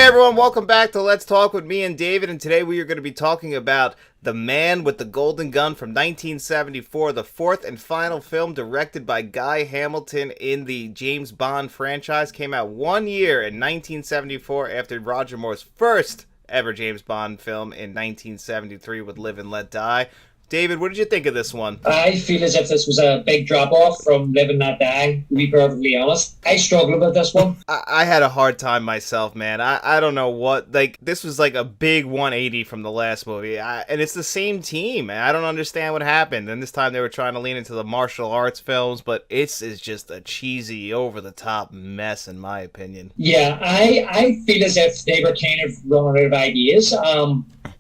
everyone, welcome back to Let's Talk with me and David, and today we are going to be talking about The Man with the Golden Gun from 1974, the fourth and final film directed by Guy Hamilton in the James Bond franchise. Came out 1 year in 1974 after Roger Moore's first ever James Bond film in 1973 with Live and Let Die. David, what did you think of this one? I feel as if this was a big drop-off from Live and Let Die, to be perfectly honest. I struggled with this one. I had a hard time myself, man. I don't know what, this was like a big 180 from the last movie. And it's the same team, man. I don't understand what happened. And this time they were trying to lean into the martial arts films, but it's just a cheesy, over-the-top mess, in my opinion. Yeah, I feel as if they were kind of running out of ideas.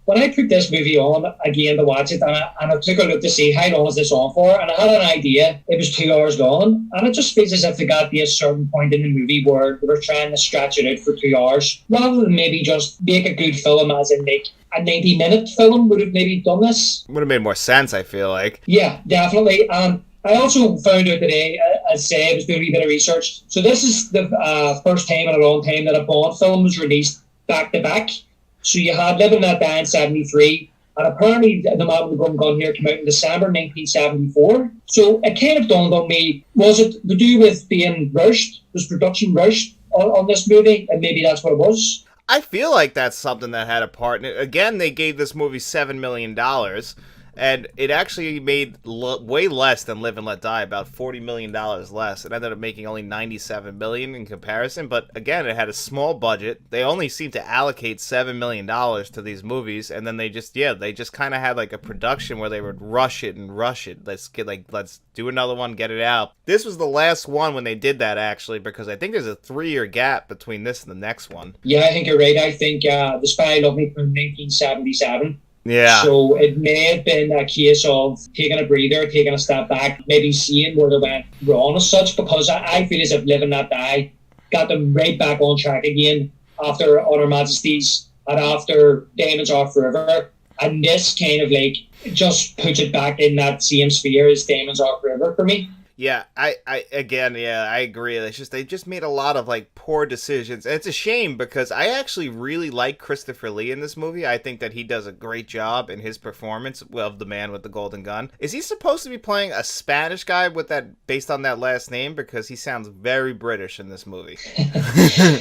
When I put this movie on again to watch it, and I took a look to see how long is this on for, and I had an idea it was 2 hours long, and it just feels as if they got to a certain point in the movie where they were trying to stretch it out for 2 hours, rather than maybe just make a good film, as in like a 90-minute film would have maybe done this. Would have made more sense, I feel like. Yeah, definitely. I also found out today, as I say, I was doing a wee bit of research, so this is the first time in a long time that a Bond film was released back-to-back. So you had Live and Let Die in 73, and apparently The Man with the Golden Gun here came out in December 1974. So it kind of dawned on me, was it to do with being rushed? Was production rushed on this movie? And maybe that's what it was. I feel like that's something that had a part in it. Again, they gave this movie $7 million. And it actually made way less than Live and Let Die, about $40 million less. It ended up making only $97 million in comparison. But again, it had a small budget. They only seemed to allocate $7 million to these movies. And then they just kind of had like a production where they would rush it. Let's do another one, get it out. This was the last one when they did that, actually, because I think there's a 3-year gap between this and the next one. Yeah, I think you're right. I think The Spy Loved Me from 1977. Yeah. So it may have been a case of taking a breather, taking a step back, maybe seeing where they went wrong as such, because I feel as if Live and Let Die got them right back on track again after On Her Majesty's and after Diamonds Are Forever. And this kind of like just puts it back in that same sphere as Diamonds Are Forever for me. Yeah, I agree. It's just they just made a lot of like poor decisions. And it's a shame because I actually really like Christopher Lee in this movie. I think that he does a great job in his performance of The Man with the Golden Gun. Is he supposed to be playing a Spanish guy with that based on that last name? Because he sounds very British in this movie.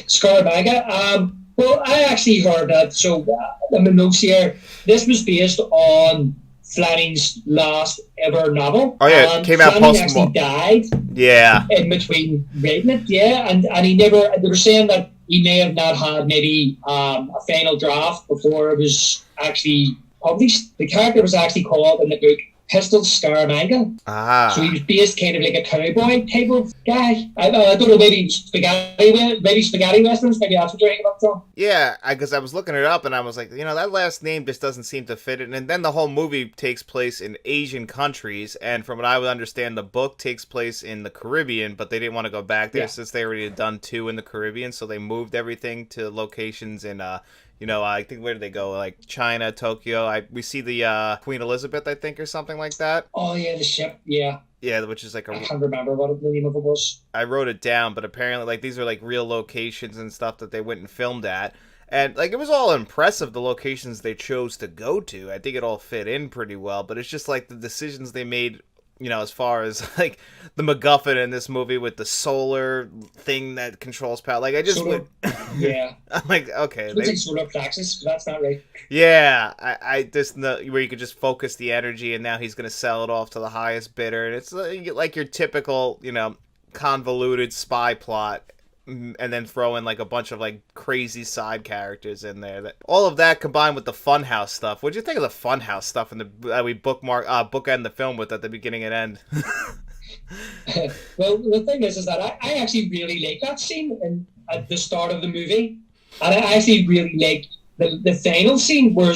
Scaramanga. Well, I actually heard that. So in the notes here, this was based on Flanning's last ever novel. Oh yeah, it came out Flanning actually died. Yeah. In between writing it, yeah, and he never. They were saying that he may have not had maybe a final draft before it was actually published. The character was actually called in the book Pistol Scaramanga. Ah. So he was based kind of like a cowboy type of guy. I don't know, maybe spaghetti westerns. Maybe that's what you're thinking about, John. Yeah, because I was looking it up and I was like, that last name just doesn't seem to fit it. And then the whole movie takes place in Asian countries, and from what I would understand, the book takes place in the Caribbean, but they didn't want to go back there since they already had done 2 in the Caribbean, so they moved everything to locations in I think, where did they go? Like China, Tokyo. We see the Queen Elizabeth, I think, or something like that. Oh yeah, the ship. Yeah. Yeah, which is like I can't remember what the name of it was. I wrote it down, but apparently, these are real locations and stuff that they went and filmed at. And it was all impressive, the locations they chose to go to. I think it all fit in pretty well, but it's just the decisions they made. As far as the MacGuffin in this movie with the solar thing that controls power, I just solar, yeah. I'm like, okay, it's like solar plexus, but that's not right. Yeah, I just know where you could just focus the energy, and now he's gonna sell it off to the highest bidder, and it's like your typical, convoluted spy plot. And then throw in a bunch of crazy side characters in there. All of that combined with the Funhouse stuff. What'd you think of the Funhouse stuff in the we bookend the film with at the beginning and end? Well, the thing is that I actually really like that scene at the start of the movie, and I actually really like the final scene where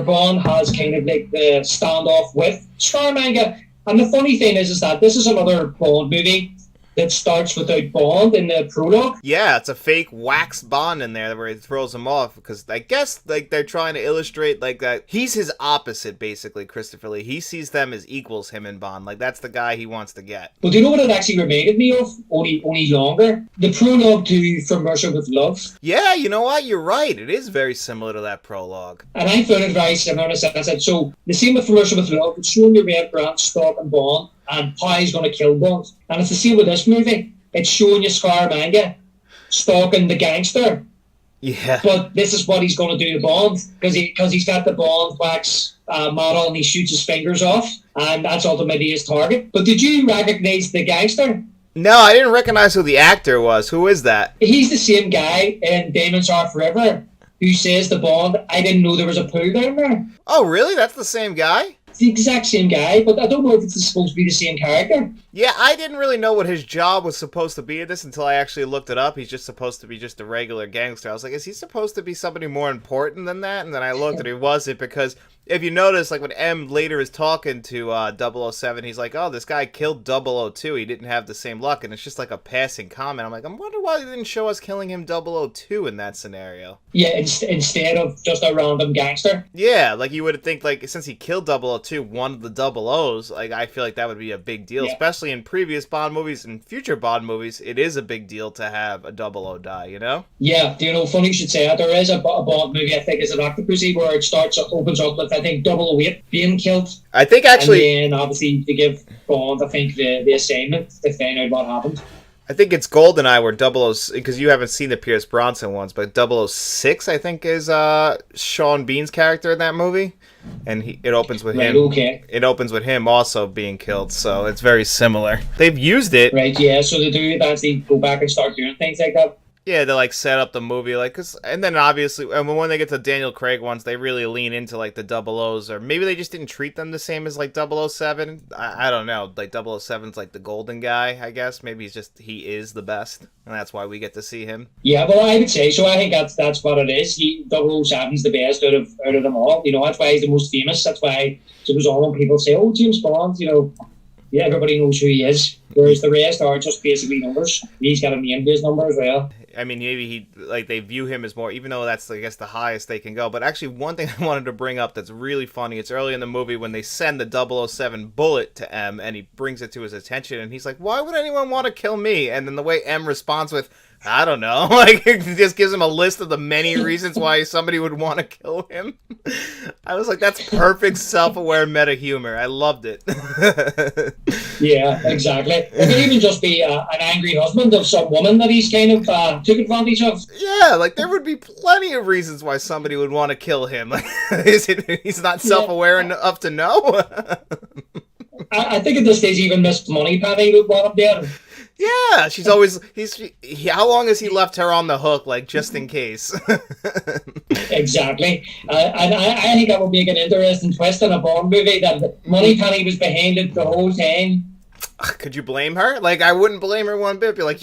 Bond has kind of the standoff with Scaramanga. And the funny thing is that this is another Bond movie that starts without Bond in the prologue. Yeah, it's a fake wax Bond in there where he throws him off because I guess like they're trying to illustrate like that he's his opposite basically, Christopher Lee. He sees them as equals, him and Bond. Like that's the guy he wants to get. But do you know what it actually reminded me of? Only longer. The prologue to From Russia with Love. Yeah, you know what? You're right. It is very similar to that prologue. And I found it very similar. As I said, so the same with From Russia with Love. It's showing your Red Grant stalking Bond and how he's going to kill Bond. And it's the same with this movie. It's showing you Scaramanga stalking the gangster. Yeah. But this is what he's going to do to Bond because he's got the Bond wax model and he shoots his fingers off. And that's ultimately his target. But did you recognize the gangster? No, I didn't recognize who the actor was. Who is that? He's the same guy in Diamonds Are Forever who says to Bond, I didn't know there was a pool down there. Oh, really? That's the same guy? It's the exact same guy, but I don't know if it's supposed to be the same character. Yeah, I didn't really know what his job was supposed to be in this until I actually looked it up. He's just supposed to be just a regular gangster. I was like, is he supposed to be somebody more important than that? And then I looked and he wasn't, because if you notice, like when M later is talking to 007, he's like, oh, this guy killed 002. He didn't have the same luck. And it's just like a passing comment. I'm like, I wonder why they didn't show us killing him 002 in that scenario. Yeah, instead of just a random gangster. Yeah, like you would think, like, since he killed 002, one of the 00s, like, I feel like that would be a big deal. Yeah. Especially in previous Bond movies and future Bond movies, it is a big deal to have a 00 die, you know? Yeah, do you know, funny you should say that. There is a Bond movie, I think, it's an Octopussy, where it opens up with, I think, 008 being killed. I think actually... And then, obviously, to give Bond, I think, the assignment to find out what happened. I think it's GoldenEye where 00, because you haven't seen the Pierce Bronson ones, but 006, I think, is Sean Bean's character in that movie. And it opens with him. Okay. It opens with him also being killed, so it's very similar. They've used it. Right, yeah, so they do actually go back and start doing things like that. Yeah, they like set up the movie and then obviously, and when they get to Daniel Craig ones, they really lean into like the 00s, or maybe they just didn't treat them the same as like 007. I don't know. Like 007's like the golden guy, I guess. Maybe he is the best, and that's why we get to see him. Yeah, well, I would say so. I think that's what it is. 007's the best out of them all. You know, that's why he's the most famous. That's why it was all when people say, "Oh, James Bond," you know. Yeah, everybody knows who he is, whereas the rest are just basically numbers. He's got a name to his number as well. I mean, maybe they view him as more, even though that's, I guess, the highest they can go. But actually, one thing I wanted to bring up that's really funny, it's early in the movie when they send the 007 bullet to M, and he brings it to his attention, and he's like, why would anyone want to kill me? And then the way M responds with, I don't know. Like, it just gives him a list of the many reasons why somebody would want to kill him. I was like, that's perfect self-aware meta humor. I loved it. Yeah, exactly. It could even just be an angry husband of some woman that he's kind of took advantage of. Yeah, like there would be plenty of reasons why somebody would want to kill him. Like, he's not self-aware enough to know? I think at this stage even Miss Moneypenny would want him dead. Yeah, she's always how long has he left her on the hook, like just in case? Exactly, and I think that would make an interesting twist in a Bond movie that Moneypenny was behind it the whole time. Could you blame her? Like, I wouldn't blame her one bit. Be like,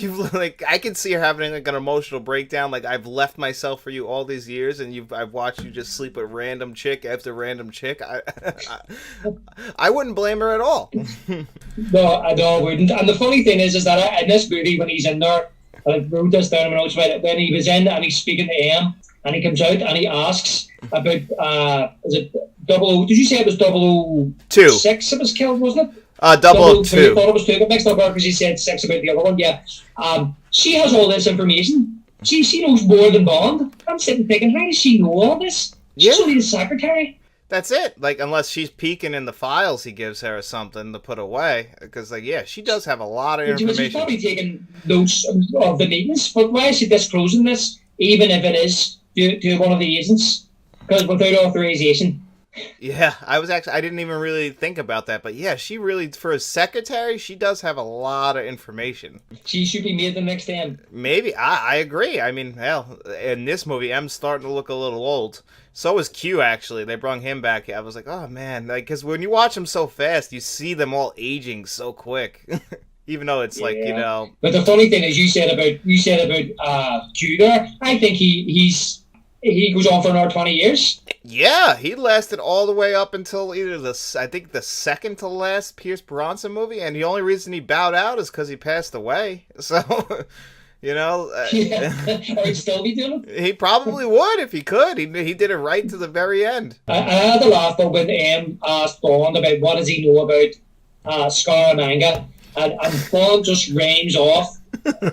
I could see her having like an emotional breakdown. Like, I've left myself for you all these years, and I've watched you just sleep with random chick after random chick. I wouldn't blame her at all. No, I wouldn't. And the funny thing is that in this movie, when he's in there, I wrote this down in my notes, when he was in and he's speaking to M, and he comes out and he asks about, is it 00, did you say it was 006 that was killed, wasn't it? 002. I thought it was 2, but mixed up because he said 6 about the other one, yeah. She has all this information. She knows more than Bond. I'm sitting thinking, how does she know all this? She's only the secretary. That's it. Like, unless she's peeking in the files he gives her or something to put away. Because, like, yeah, she does have a lot of information. She's probably taking notes of the meetings, but why is she disclosing this, even if it is to one of the agents? Because without authorization. Yeah, I didn't even really think about that, but yeah, she really, for a secretary, she does have a lot of information. She should be made the next M. Maybe, I agree. I mean, hell, in this movie, M's starting to look a little old. So is Q, actually. They brought him back. I was like, oh man, like, because when you watch them so fast, you see them all aging so quick. Even though it's like, you know. But the funny thing is, you said about Q there, I think he's he goes on for another 20 years. Yeah, he lasted all the way up until either I think the second to last Pierce Bronson movie, and the only reason he bowed out is because he passed away. So, you know, Yeah, or he'd still be doing it. he probably would if he could. He did it right to the very end. I had to laugh though when asked Bond about what does he know about Scaramanga, and Bond just rams off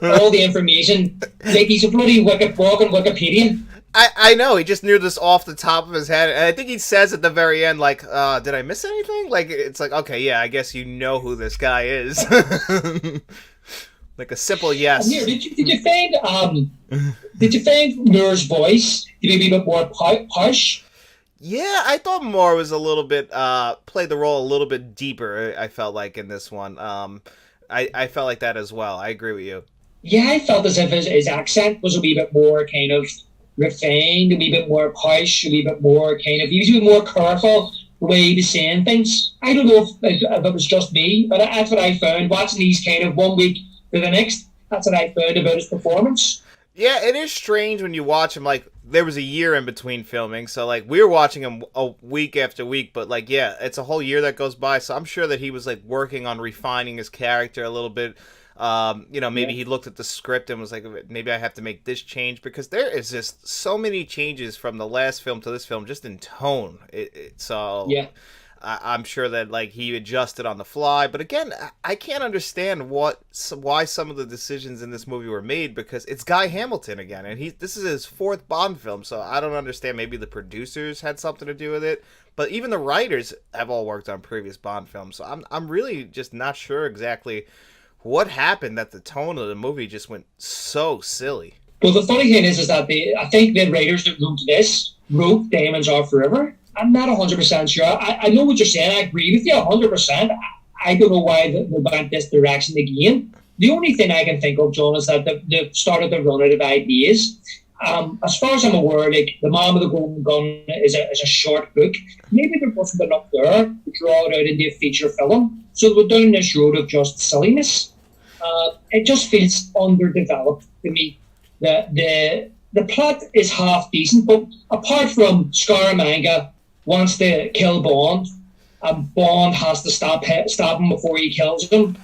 all the information like he's a bloody walking Wikipedia. I know, he just knew this off the top of his head, and I think he says at the very end, like, did I miss anything? Like, it's like, okay, yeah, I guess you know who this guy is. Like a simple yes. Amir, did you find Moore's voice to be a bit more harsh? Yeah, I thought Moore was a little bit, played the role a little bit deeper, I felt like, in this one. I felt like that as well. I agree with you. Yeah, I felt as if his accent was a wee bit more kind of refined, a wee bit more harsh, a wee bit more kind of, he was a bit more careful the way he was saying things. I don't know if it was just me, but that's what I found watching these kind of 1 week to the next. That's what I found about his performance. Yeah, it is strange when you watch him, like, there was a year in between filming, so, like, we were watching him a week after week, but, like, yeah, it's a whole year that goes by, so I'm sure that he was, like, working on refining his character a little bit. You know, maybe he looked at the script and was like, maybe I have to make this change, because there is just so many changes from the last film to this film, just in tone. So Yeah. I'm sure that, like, he adjusted on the fly, but again, I can't understand why some of the decisions in this movie were made, because it's Guy Hamilton again, and this is his fourth Bond film, so I don't understand. Maybe the producers had something to do with it, but even the writers have all worked on previous Bond films, so I'm really just not sure exactly what happened that the tone of the movie just went so silly. Well, the funny thing is that I think the writers that wrote this wrote Diamonds Are Forever. I'm not 100% sure. I know what you're saying. I agree with you 100%. I don't know why they went this direction again. The only thing I can think of, John, is that they've started to run out of ideas. As far as I'm aware, like The Man with the Golden Gun is a short book. Maybe there wasn't enough there to draw it out into a feature film. So we're down this road of just silliness. It just feels underdeveloped to me. The plot is half decent, but apart from Scaramanga wants to kill Bond, and Bond has to stop him before he kills him.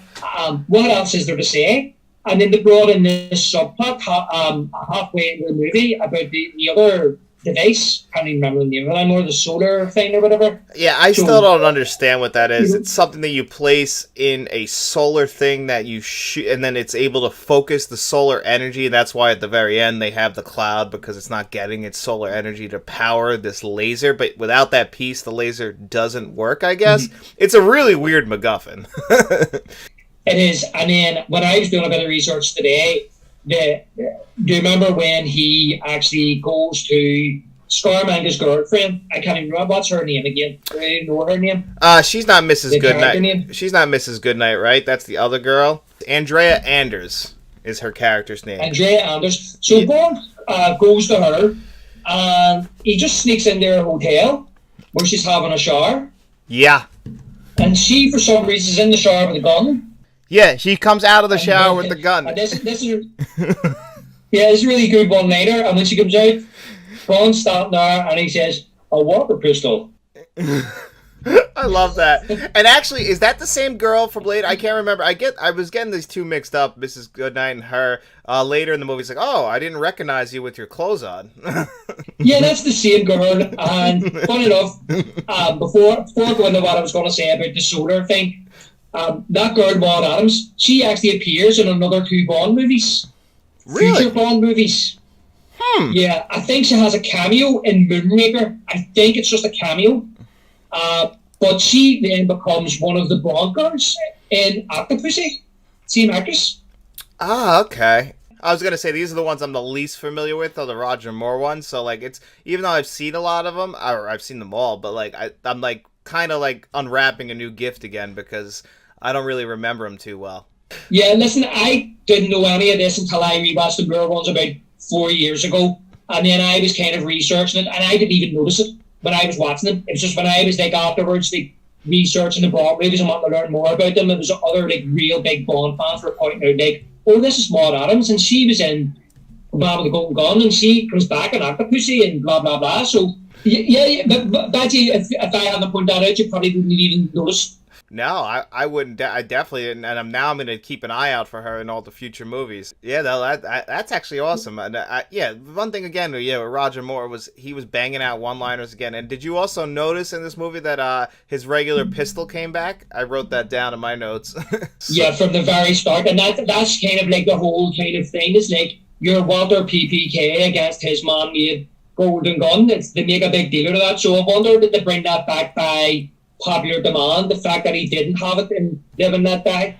What else is there to say? And then they brought in this subplot halfway into the movie about the other device. Can't even remember the name of it anymore, the solar thing or whatever. Yeah, I still don't understand what that is. It's something that you place in a solar thing that you shoot, and then it's able to focus the solar energy. That's why at the very end they have the cloud, because it's not getting its solar energy to power this laser. But without that piece, the laser doesn't work, I guess. Mm-hmm. It's a really weird MacGuffin. It is. And then when I was doing a bit of research today, do you remember when he actually goes to Scaramanga's girlfriend? I can't even remember what's her name again. I didn't know her name. She's not Mrs. Goodnight. She's not Mrs. Goodnight, right? That's the other girl. Andrea Anders is her character's name. Andrea Anders. So yeah. Bond goes to her, and he just sneaks into her hotel where she's having a shower. Yeah. And she, for some reason, is in the shower with a gun. Yeah, she comes out of the shower with the gun. This is it's a really good one later. And when she comes out, Bond's standing there and he says, "A water pistol." I love that. And actually, is that the same girl from later? I can't remember. I was getting these two mixed up, Mrs. Goodnight and her. Later in the movie, it's like, oh, I didn't recognize you with your clothes on. Yeah, that's the same girl. And funny enough, before going to what I was going to say about the solar thing, that girl, Maud Adams, she actually appears in another 2 Bond movies. Really? Future Bond movies. Yeah, I think she has a cameo in Moonraker. I think it's just a cameo. But she then becomes one of the Bond girls in Octopussy. Same actress. Ah, okay. I was gonna say these are the ones I'm the least familiar with, are the Roger Moore ones. So like, it's even though I've seen a lot of them, or I've seen them all, but like I'm like kind of like unwrapping a new gift again because I don't really remember them too well. Yeah, listen, I didn't know any of this until I rewatched the Moore ones about 4 years ago, and then I was kind of researching it, and I didn't even notice it when I was watching them. It was just when I was like afterwards, like researching the Bond movies and wanting to learn more about them, it was other like real big Bond fans were pointing out like, oh, this is Maud Adams, and she was in Bob with the Golden Gun, and she comes back and Octopussy and blah blah blah. So but actually, if I hadn't pointed that out, you probably wouldn't even notice. No, I wouldn't. I definitely didn't. And I'm going to keep an eye out for her in all the future movies. Yeah, that's actually awesome. And yeah, one thing again, yeah, Roger Moore he was banging out one-liners again. And did you also notice in this movie that his regular pistol came back? I wrote that down in my notes. Yeah, from the very start, and that's kind of like the whole kind of thing. It's like your Walter PPK against his man-made Golden Gun. They make a big deal of that. So I wonder did they bring that back by popular demand, the fact that he didn't have it in Live and Let Die.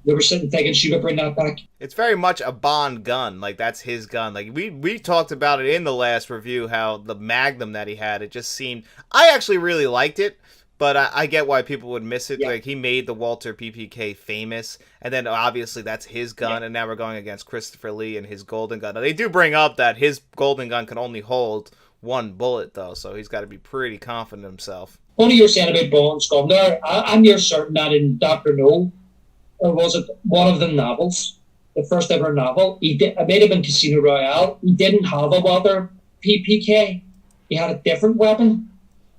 They were sitting thinking she would bring that back. It's very much a Bond gun, like that's his gun. Like we talked about it in the last review, how the Magnum that he had, it just seemed, I actually really liked it, but I get why people would miss it. Yeah. Like he made the Walter PPK famous, and then obviously that's his gun, and now we're going against Christopher Lee and his Golden Gun. Now, they do bring up that his Golden Gun can only hold one bullet though, so he's got to be pretty confident in himself. What are you saying about Bond's gun there? I'm near certain that in Dr. No, or was it one of the novels, the first ever novel, it may have been Casino Royale, he didn't have a Walther PPK. He had a different weapon.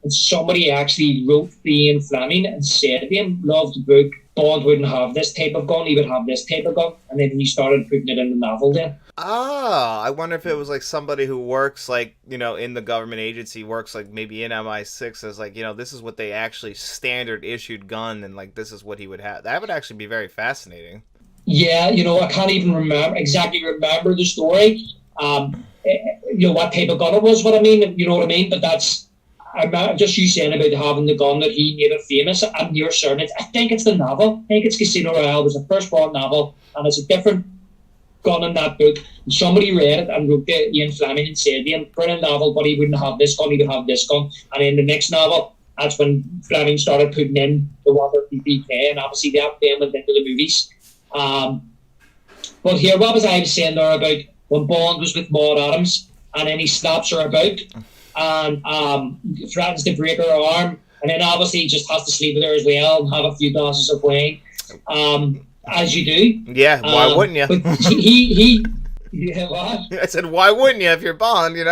And somebody actually wrote to Ian Fleming and said to him, loved the book, Bond wouldn't have this type of gun, he would have this type of gun. And then he started putting it in the novel then. Ah, I wonder if it was like somebody who works like, in the government agency, works like maybe in MI6 as like, this is what they actually standard issued gun, and like this is what he would have. That would actually be very fascinating. Yeah, I can't even exactly remember the story. What type of gun it was, what I mean, you know what I mean? But I'm just you saying about having the gun that he made it famous. I'm near certain. I think it's the novel. I think it's Casino Royale. It was the first Bond novel, and it's a different gun in that book. And somebody read it and wrote to Ian Fleming and said to him, brilliant novel, but he wouldn't have this gun, he would have this gun. And in the next novel, that's when Fleming started putting in the Walther PPK, and obviously that then went into the movies. But here, what was I saying there about when Bond was with Maud Adams, and then he slaps her about and threatens to break her arm, and then obviously he just has to sleep with her as well and have a few glasses of wine. As you do. Yeah, why wouldn't you? But he yeah, what? I said, why wouldn't you if you're Bond, Sure,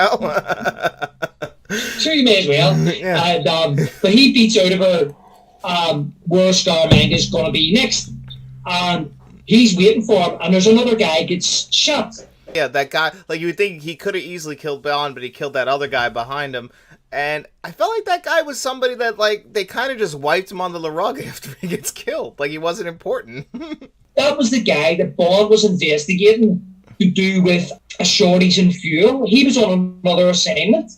you may as well. Yeah. And, but he beats out of her where Scaramanga is going to be next. And he's waiting for him, and there's another guy gets shot. Yeah, that guy, like you would think he could have easily killed Bond, but he killed that other guy behind him. And I felt like that guy was somebody that, like, they kind of just wiped him under the rug after he gets killed. Like, he wasn't important. That was the guy that Bond was investigating to do with a shortage in fuel. He was on another assignment,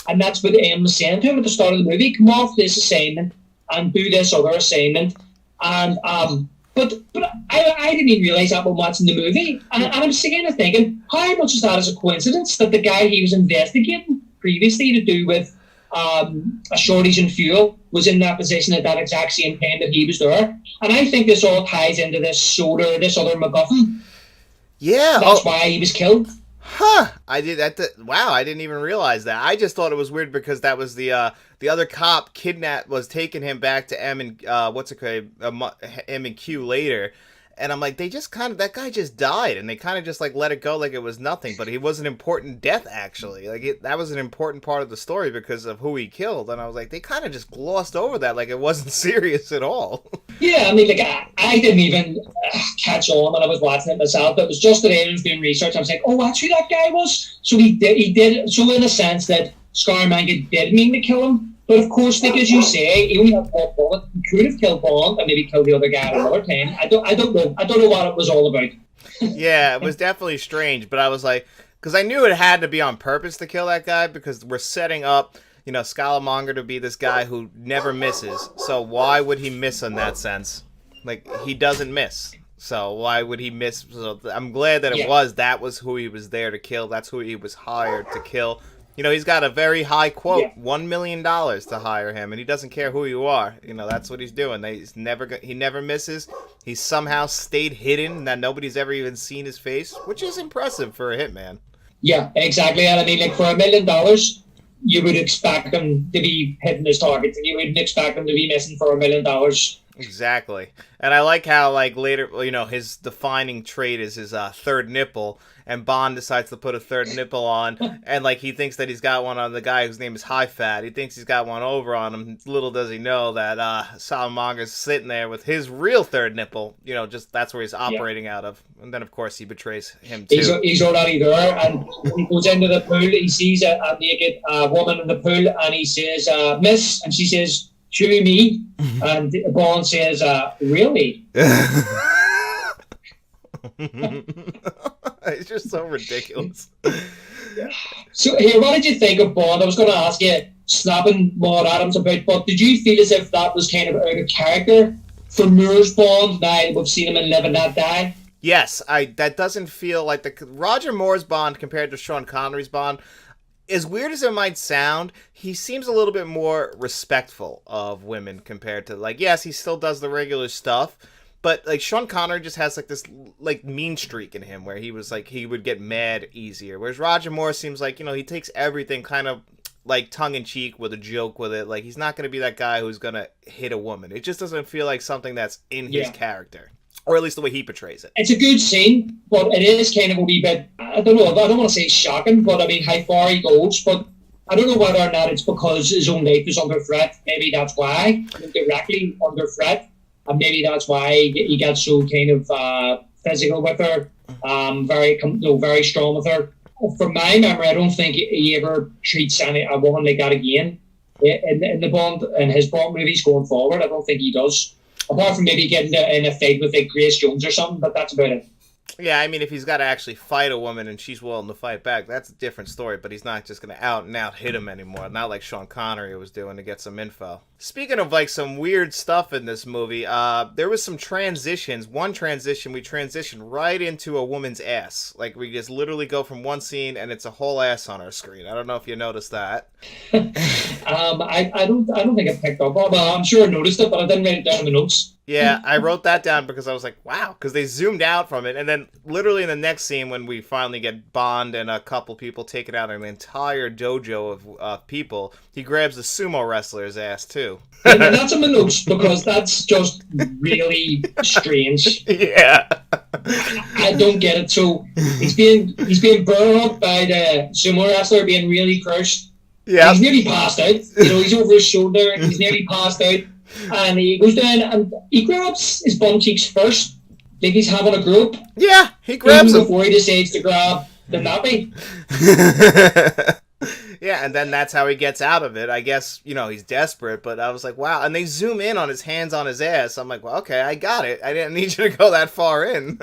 and that's what M was saying to him at the start of the movie. Come off this assignment and do this other assignment. And but I didn't even realise that when watching the movie. And I'm sitting there thinking, how much is that as a coincidence that the guy he was investigating previously to do with a shortage in fuel was in that position at that exact same time that he was there. And I think this all ties into this other MacGuffin. Yeah. That's why he was killed. Huh. Wow, I didn't even realize that. I just thought it was weird because that was the other cop was taking him back to M and M and Q later. And I'm like, that guy just died, and they kind of just like let it go like it was nothing. But he was an important death, actually. Like that was an important part of the story because of who he killed. And I was like, they kind of just glossed over that like it wasn't serious at all. Yeah, I mean, like I didn't even catch on when I was watching it myself. It was just that I was doing research. I was like, oh, that's who that guy was. So he did. So in a sense that Scaramanga did mean to kill him. But of course, like as you say, he only had one bullet. He could have killed Bond and maybe killed the other guy at another time. I don't know. I don't know what it was all about. Yeah, it was definitely strange. But I was like, because I knew it had to be on purpose to kill that guy because we're setting up, Scalamonger to be this guy who never misses. So why would he miss in that sense? Like he doesn't miss. So why would he miss? So I'm glad that that was who he was there to kill. That's who he was hired to kill. He's got a very high quote, $1 million to hire him, and he doesn't care who you are. That's what he's doing. He never misses. He's somehow stayed hidden, that nobody's ever even seen his face, which is impressive for a hitman. Yeah, exactly. And I mean, like for $1 million, you would expect him to be hitting his targets, and you wouldn't expect him to be missing for $1 million. Exactly. And I like how, like, later, his defining trait is his third nipple, and Bond decides to put a third nipple on, and, like, he thinks that he's got one on the guy whose name is High Fat. He thinks he's got one over on him. Little does he know that Salamanca's sitting there with his real third nipple. Just that's where he's operating out of. And then, of course, he betrays him, too. He's already there, and when he goes into the pool, he sees a naked woman in the pool, and he says, Miss, and she says, "Show me," and Bond says, "Really?" It's just so ridiculous. So here, what did you think of Bond? I was going to ask you, snapping Maud Adams about, but did you feel as if that was kind of out of character for Moore's Bond? Now we've seen him in Live and Let Die. Yes, that doesn't feel like the Roger Moore's Bond compared to Sean Connery's Bond. As weird as it might sound, he seems a little bit more respectful of women compared to, like, yes, he still does the regular stuff, but, like, Sean Connery just has, like, this, like, mean streak in him where he was, like, he would get mad easier. Whereas Roger Moore seems like, he takes everything kind of, like, tongue-in-cheek with a joke with it. Like, he's not going to be that guy who's going to hit a woman. It just doesn't feel like something that's in his character. Or at least the way he portrays it. It's a good scene, but it is kind of a wee bit, I don't know, I don't want to say shocking, but I mean, how far he goes, but I don't know whether or not it's because his own life is under threat. Maybe that's why, directly under threat, and maybe that's why he gets so kind of physical with her, very strong with her. From my memory, I don't think he ever treats a woman like that again in the Bond, in his Bond movies going forward. I don't think he does. Apart from maybe getting in a fight with, like, Grace Jones or something, but that's about it. Yeah, I mean, if he's got to actually fight a woman and she's willing to fight back, that's a different story, but he's not just going to out and out hit him anymore, not like Sean Connery was doing to get some info. Speaking of, like, some weird stuff in this movie, there was some transitions. One transition, we transitioned right into a woman's ass. Like, we just literally go from one scene and it's a whole ass on our screen. I don't know if you noticed that. I don't think I picked up on it. I'm sure I noticed it, but I didn't write it down in the notes. Yeah, I wrote that down because I was like, wow, because they zoomed out from it, and then literally in the next scene when we finally get Bond and a couple people taking out an entire dojo of people, he grabs the sumo wrestler's ass too. And that's in my notes because that's just really strange. Yeah. I don't get it. So he's being burned up by the sumo wrestler, being really crushed. Yeah. He's nearly passed out. He's over his shoulder. He's nearly passed out. And he goes down and he grabs his bum cheeks first, like he's having a group. Yeah, he grabs them before he decides to grab the nappy. Yeah, and then that's how he gets out of it. I guess, he's desperate, but I was like, wow. And they zoom in on his hands on his ass. I'm like, well, okay, I got it. I didn't need you to go that far in.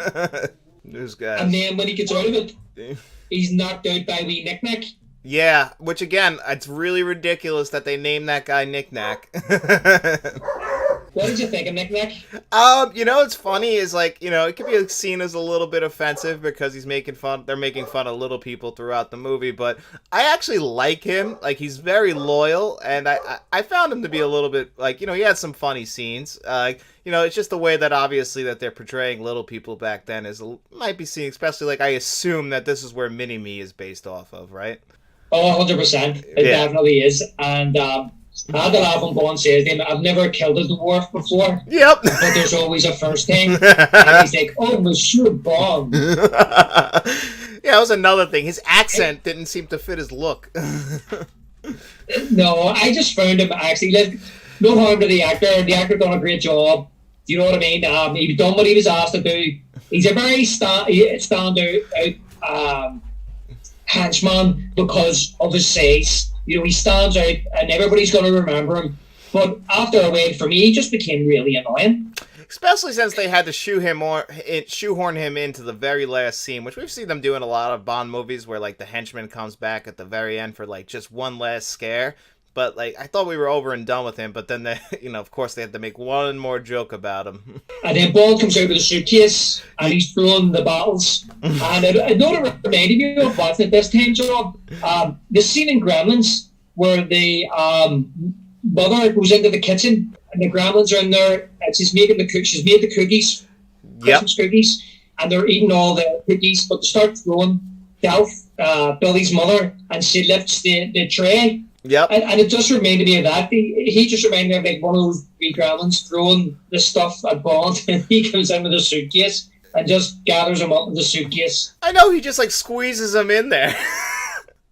Those guys. And then when he gets out of it, he's knocked out by wee Nick Nack. Yeah, which again, it's really ridiculous that they named that guy Nick Nack. What did you think of Nick Nack? What's funny is, like, it could be seen as a little bit offensive because they're making fun of little people throughout the movie, but I actually like him. Like, he's very loyal, and I found him to be a little bit, like, he had some funny scenes. It's just the way that obviously that they're portraying little people back then might be seen, especially, like, I assume that this is where Mini-Me is based off of, right? Oh, 100%. It definitely is. And I had to laugh when Bond says to him, I've never killed a dwarf before. Yep. But there's always a first thing. And he's like, oh, Monsieur Bond. Yeah, that was another thing. His accent didn't seem to fit his look. No, I just found him actually, like, no harm to the actor. The actor done a great job. Do you know what I mean? He done what he was asked to do. He's a very standout henchman because of his size. He stands out and everybody's going to remember him. But after a while, for me, he just became really annoying. Especially since they had to shoehorn him into the very last scene, which we've seen them do in a lot of Bond movies where, like, the henchman comes back at the very end for, like, just one last scare. But, like, I thought we were over and done with him, but then they, of course they had to make one more joke about him. And then Bond comes out with a suitcase, and he's throwing the bottles. And I know it reminded me of watching it this time, John. The scene in Gremlins where the mother goes into the kitchen, and the Gremlins are in there, and she's made the cookies, Christmas cookies, and they're eating all the cookies, but they start throwing Billy's mother, and she lifts the tray. Yep. And it just reminded me of that. He just reminded me of, like, one of those wee gremlins throwing the stuff at Bond, and he comes in with a suitcase and just gathers him up in the suitcase. I know, he just like squeezes him in there.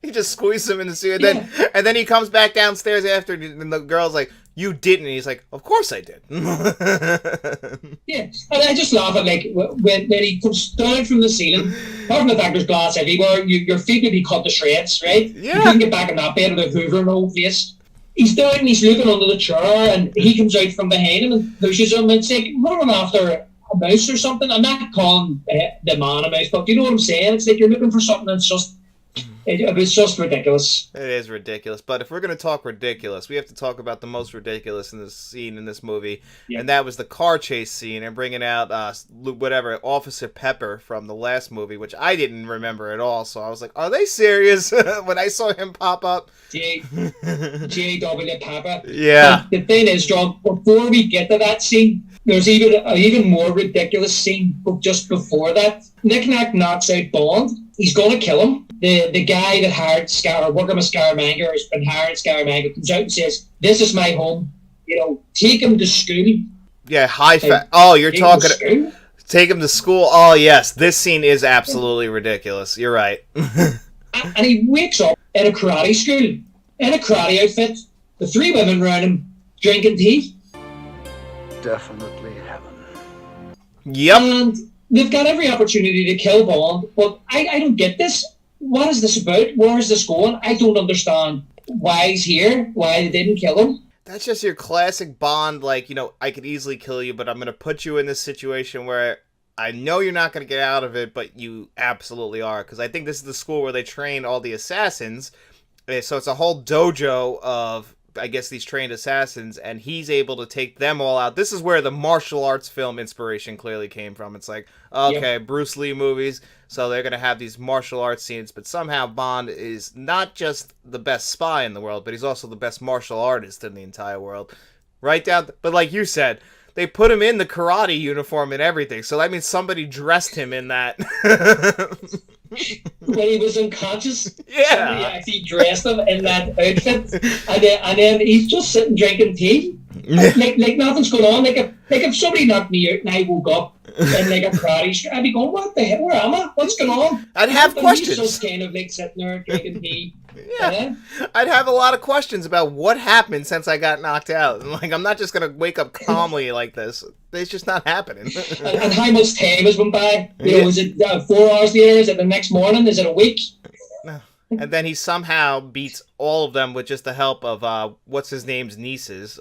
He just squeezes him in the suit, and then he comes back downstairs after, and the girl's like, "You didn't." And he's like, "Of course I did." Yeah, and I just laugh at like when he comes down from the ceiling. Apart from the fact there's glass everywhere, your feet would be cut to shreds, right? Yeah. You couldn't get back in that bed with a Hoover in the whole face. He's down and he's looking under the chair, and he comes out from behind him and pushes him. And it's like running after a mouse or something. I'm not calling the man a mouse, but you know what I'm saying? It's like you're looking for something that's just. It was just ridiculous. It is ridiculous. But if we're going to talk ridiculous, we have to talk about the most ridiculous in this scene in this movie. Yeah. And that was the car chase scene and bringing out, Officer Pepper from the last movie, which I didn't remember at all. So I was like, are they serious? When I saw him pop up. J.W. Pepper. Yeah. The thing is, John, before we get to that scene, there's even more ridiculous scene just before that. Nick Nack knocks out Bond. He's going to kill him. The guy that hired working with Scaramanga, has been hired Scaramanga, comes out and says, "This is my home. You know, take him to school." Yeah, you're talking. Take him to school. Oh yes, this scene is absolutely ridiculous. You're right. And he wakes up in a karate school, in a karate outfit, the three women around him drinking tea. Definitely heaven. Yep. And they've got every opportunity to kill Bond, but I don't get this. What is this about? Where is this going? I don't understand why he's here, why they didn't kill him. That's just your classic Bond, like, I could easily kill you, but I'm going to put you in this situation where I know you're not going to get out of it, but you absolutely are. Because I think this is the school where they train all the assassins. So it's a whole dojo of, I guess, these trained assassins, and he's able to take them all out. This is where the martial arts film inspiration clearly came from. It's like, okay, yep. Bruce Lee movies, so they're going to have these martial arts scenes, but somehow Bond is not just the best spy in the world, but he's also the best martial artist in the entire world. Right down, but like you said, they put him in the karate uniform and everything, so that means somebody dressed him in that. When he was unconscious, yeah, somebody actually dressed him in that outfit, and then he's just sitting drinking tea, like nothing's going on. Like if somebody knocked me out and I woke up in like a karate, I'd be going, "What the hell? Where am I? What's going on?" I'd have questions. He's just kind of like sitting there drinking tea. Yeah, I'd have a lot of questions about what happened since I got knocked out. Like, I'm not just gonna wake up calmly like this. It's just not happening. and how much time has went by? You know, is it 4 hours later? Is it the next morning? Is it a week? And then he somehow beats all of them with just the help of what's his name's nieces.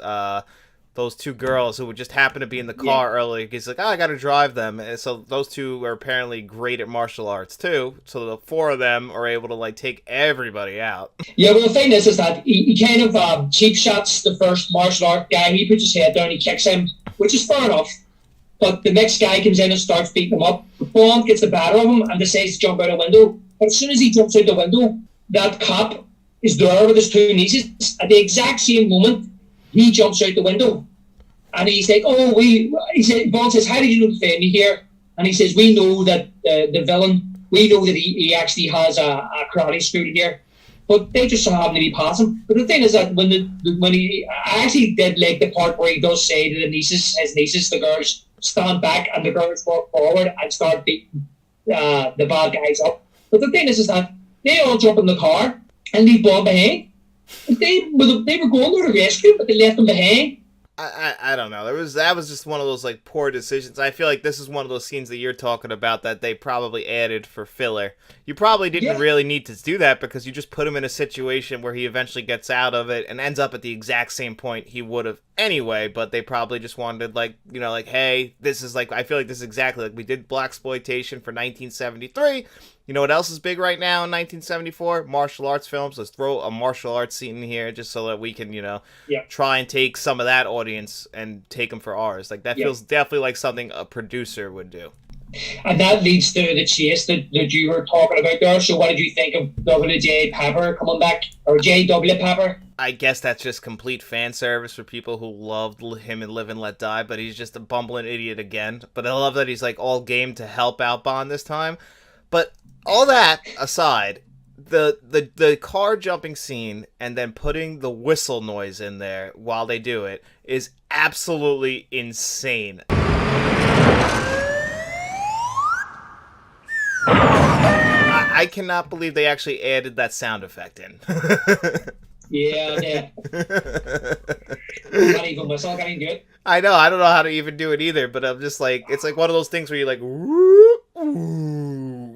Those two girls who would just happen to be in the car early. He's like, I gotta drive them. And so those two are apparently great at martial arts too. So the four of them are able to like take everybody out. Yeah, well the thing is that he kind of cheap shots the first martial art guy. He puts his head down, he kicks him, which is fair enough. But the next guy comes in and starts beating him up. Bond gets the better of him and decides to jump out a window. But as soon as he jumps out the window, that cop is there with his two nieces. At the exact same moment, he jumps out the window. And he's like, Bond says, "How did you know to find me here?" And he says, "We know that the villain, we know that he actually has a karate school here." But they just so happen to be passing. But the thing is that I actually did like the part where he does say to his nieces, the girls, stand back and the girls walk forward and start beating the bad guys up. But the thing is that they all jump in the car and leave Bond behind. They were going to the rescue, but they left him behind. I don't know. That was just one of those like poor decisions. I feel like this is one of those scenes that you're talking about that they probably added for filler. You probably didn't really need to do that because you just put him in a situation where he eventually gets out of it and ends up at the exact same point he would have anyway, but they probably just wanted like, hey, this is like, I feel like this is exactly like we did Blaxploitation for 1973. You know what else is big right now in 1974? Martial arts films. Let's throw a martial arts scene in here just so that we can, try and take some of that audience and take them for ours. Like, that feels definitely like something a producer would do. And that leads to the chase that you were talking about there. So what did you think of W.J. Pepper coming back? Or J.W. Pepper? I guess that's just complete fan service for people who loved him in Live and Let Die, but he's just a bumbling idiot again. But I love that he's like all game to help out Bond this time. But all that aside, the car jumping scene and then putting the whistle noise in there while they do it is absolutely insane. I cannot believe they actually added that sound effect in. Yeah. Can't even whistle, can't even do it. I know, I don't know how to even do it either, but I'm just like, it's like one of those things where you're like, woo, ooh.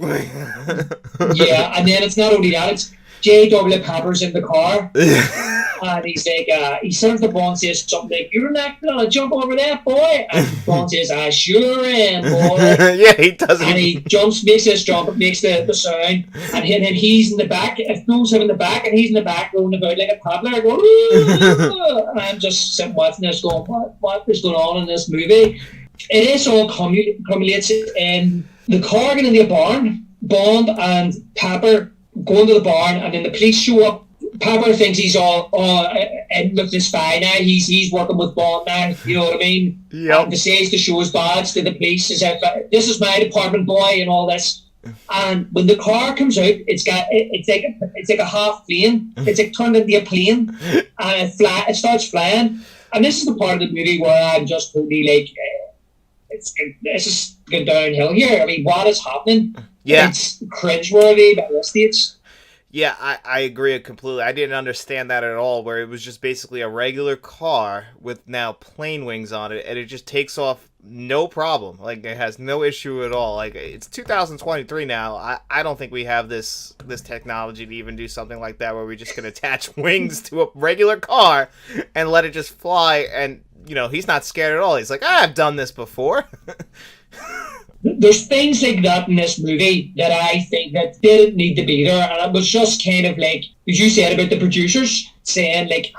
Yeah, and then it's not only that, it's J.W. Pepper's in the car, and he's like, he turns to Bond, says something like, "You're not gonna jump over that, boy," and Bond says, "I sure am, boy." Yeah, he does. And he jumps, makes this jump, makes the sound, and then he's in the back, it throws him in the back, and he's in the back rolling about like a toddler, going, and I'm just sitting watching this going, what is going on in this movie? It is all cumulates in the car getting into the barn, Bond and Pepper going to the barn, and then the police show up. Pepper thinks he's all in with the spy now. He's working with Bond now. You know what I mean? Yep. And decides to show his badge to the police as if this is my department, boy, and all this. And when the car comes out, it's like a half plane. It's like turned into a plane, and it starts flying. And this is the part of the movie where I'm just totally like, it's just going downhill here. I mean, what is happening? Yeah. It's cringeworthy by this stage. Yeah, I agree completely. I didn't understand that at all, where it was just basically a regular car with now plane wings on it, and it just takes off no problem. Like, it has no issue at all. Like, it's 2023 now. I don't think we have this technology to even do something like that, where we just can attach wings to a regular car and let it just fly, and, you know, he's not scared at all. He's like, I've done this before. There's things like that in this movie that I think that didn't need to be there, and it was just kind of like, as you said about the producers saying like,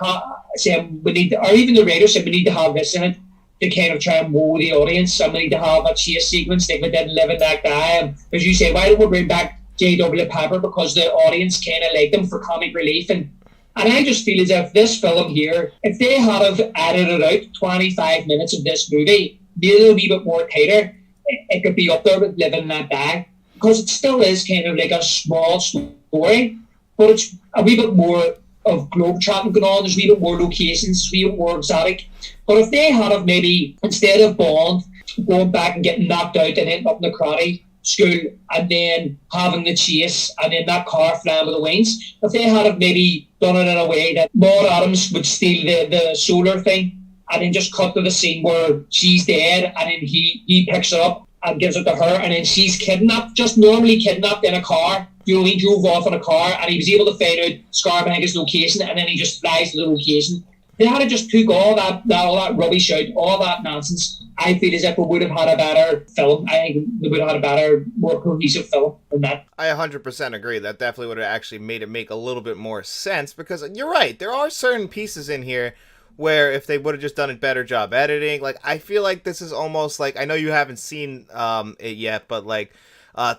saying we need to, or even the writers said we need to have this in it to kind of try and woo the audience, and we need to have a chase sequence like we did in Live and Let Die. And as you say, why don't we bring back J.W. Pepper, because the audience kind of liked him for comic relief, and I just feel as if this film here, if they had have edited out 25 minutes of this movie, made it a wee bit more tighter, it could be up there with Live and Let Die, because it still is kind of like a small story, but it's a wee bit more of globe-trotting going on. There's a wee bit more locations, a wee bit more exotic. But if they had have maybe, instead of Bond going back and getting knocked out and ending up in the karate school and then having the chase and then that car flying with the wings, if they had have maybe done it in a way that Maud Adams would steal the solar thing, and then just cut to the scene where she's dead, and then he picks her up and gives it to her, and then she's kidnapped, just normally kidnapped in a car. You know, he drove off in a car, and he was able to find out Scarbanga's location, and then he just flies to the location. They had to just took all that rubbish out, all that nonsense. I feel as if we would have had a better film. I think we would have had a better, more cohesive film than that. I 100% agree. That definitely would have actually made it make a little bit more sense, because you're right. There are certain pieces in here where if they would have just done a better job editing, like, I feel like this is almost like, I know you haven't seen it yet, but like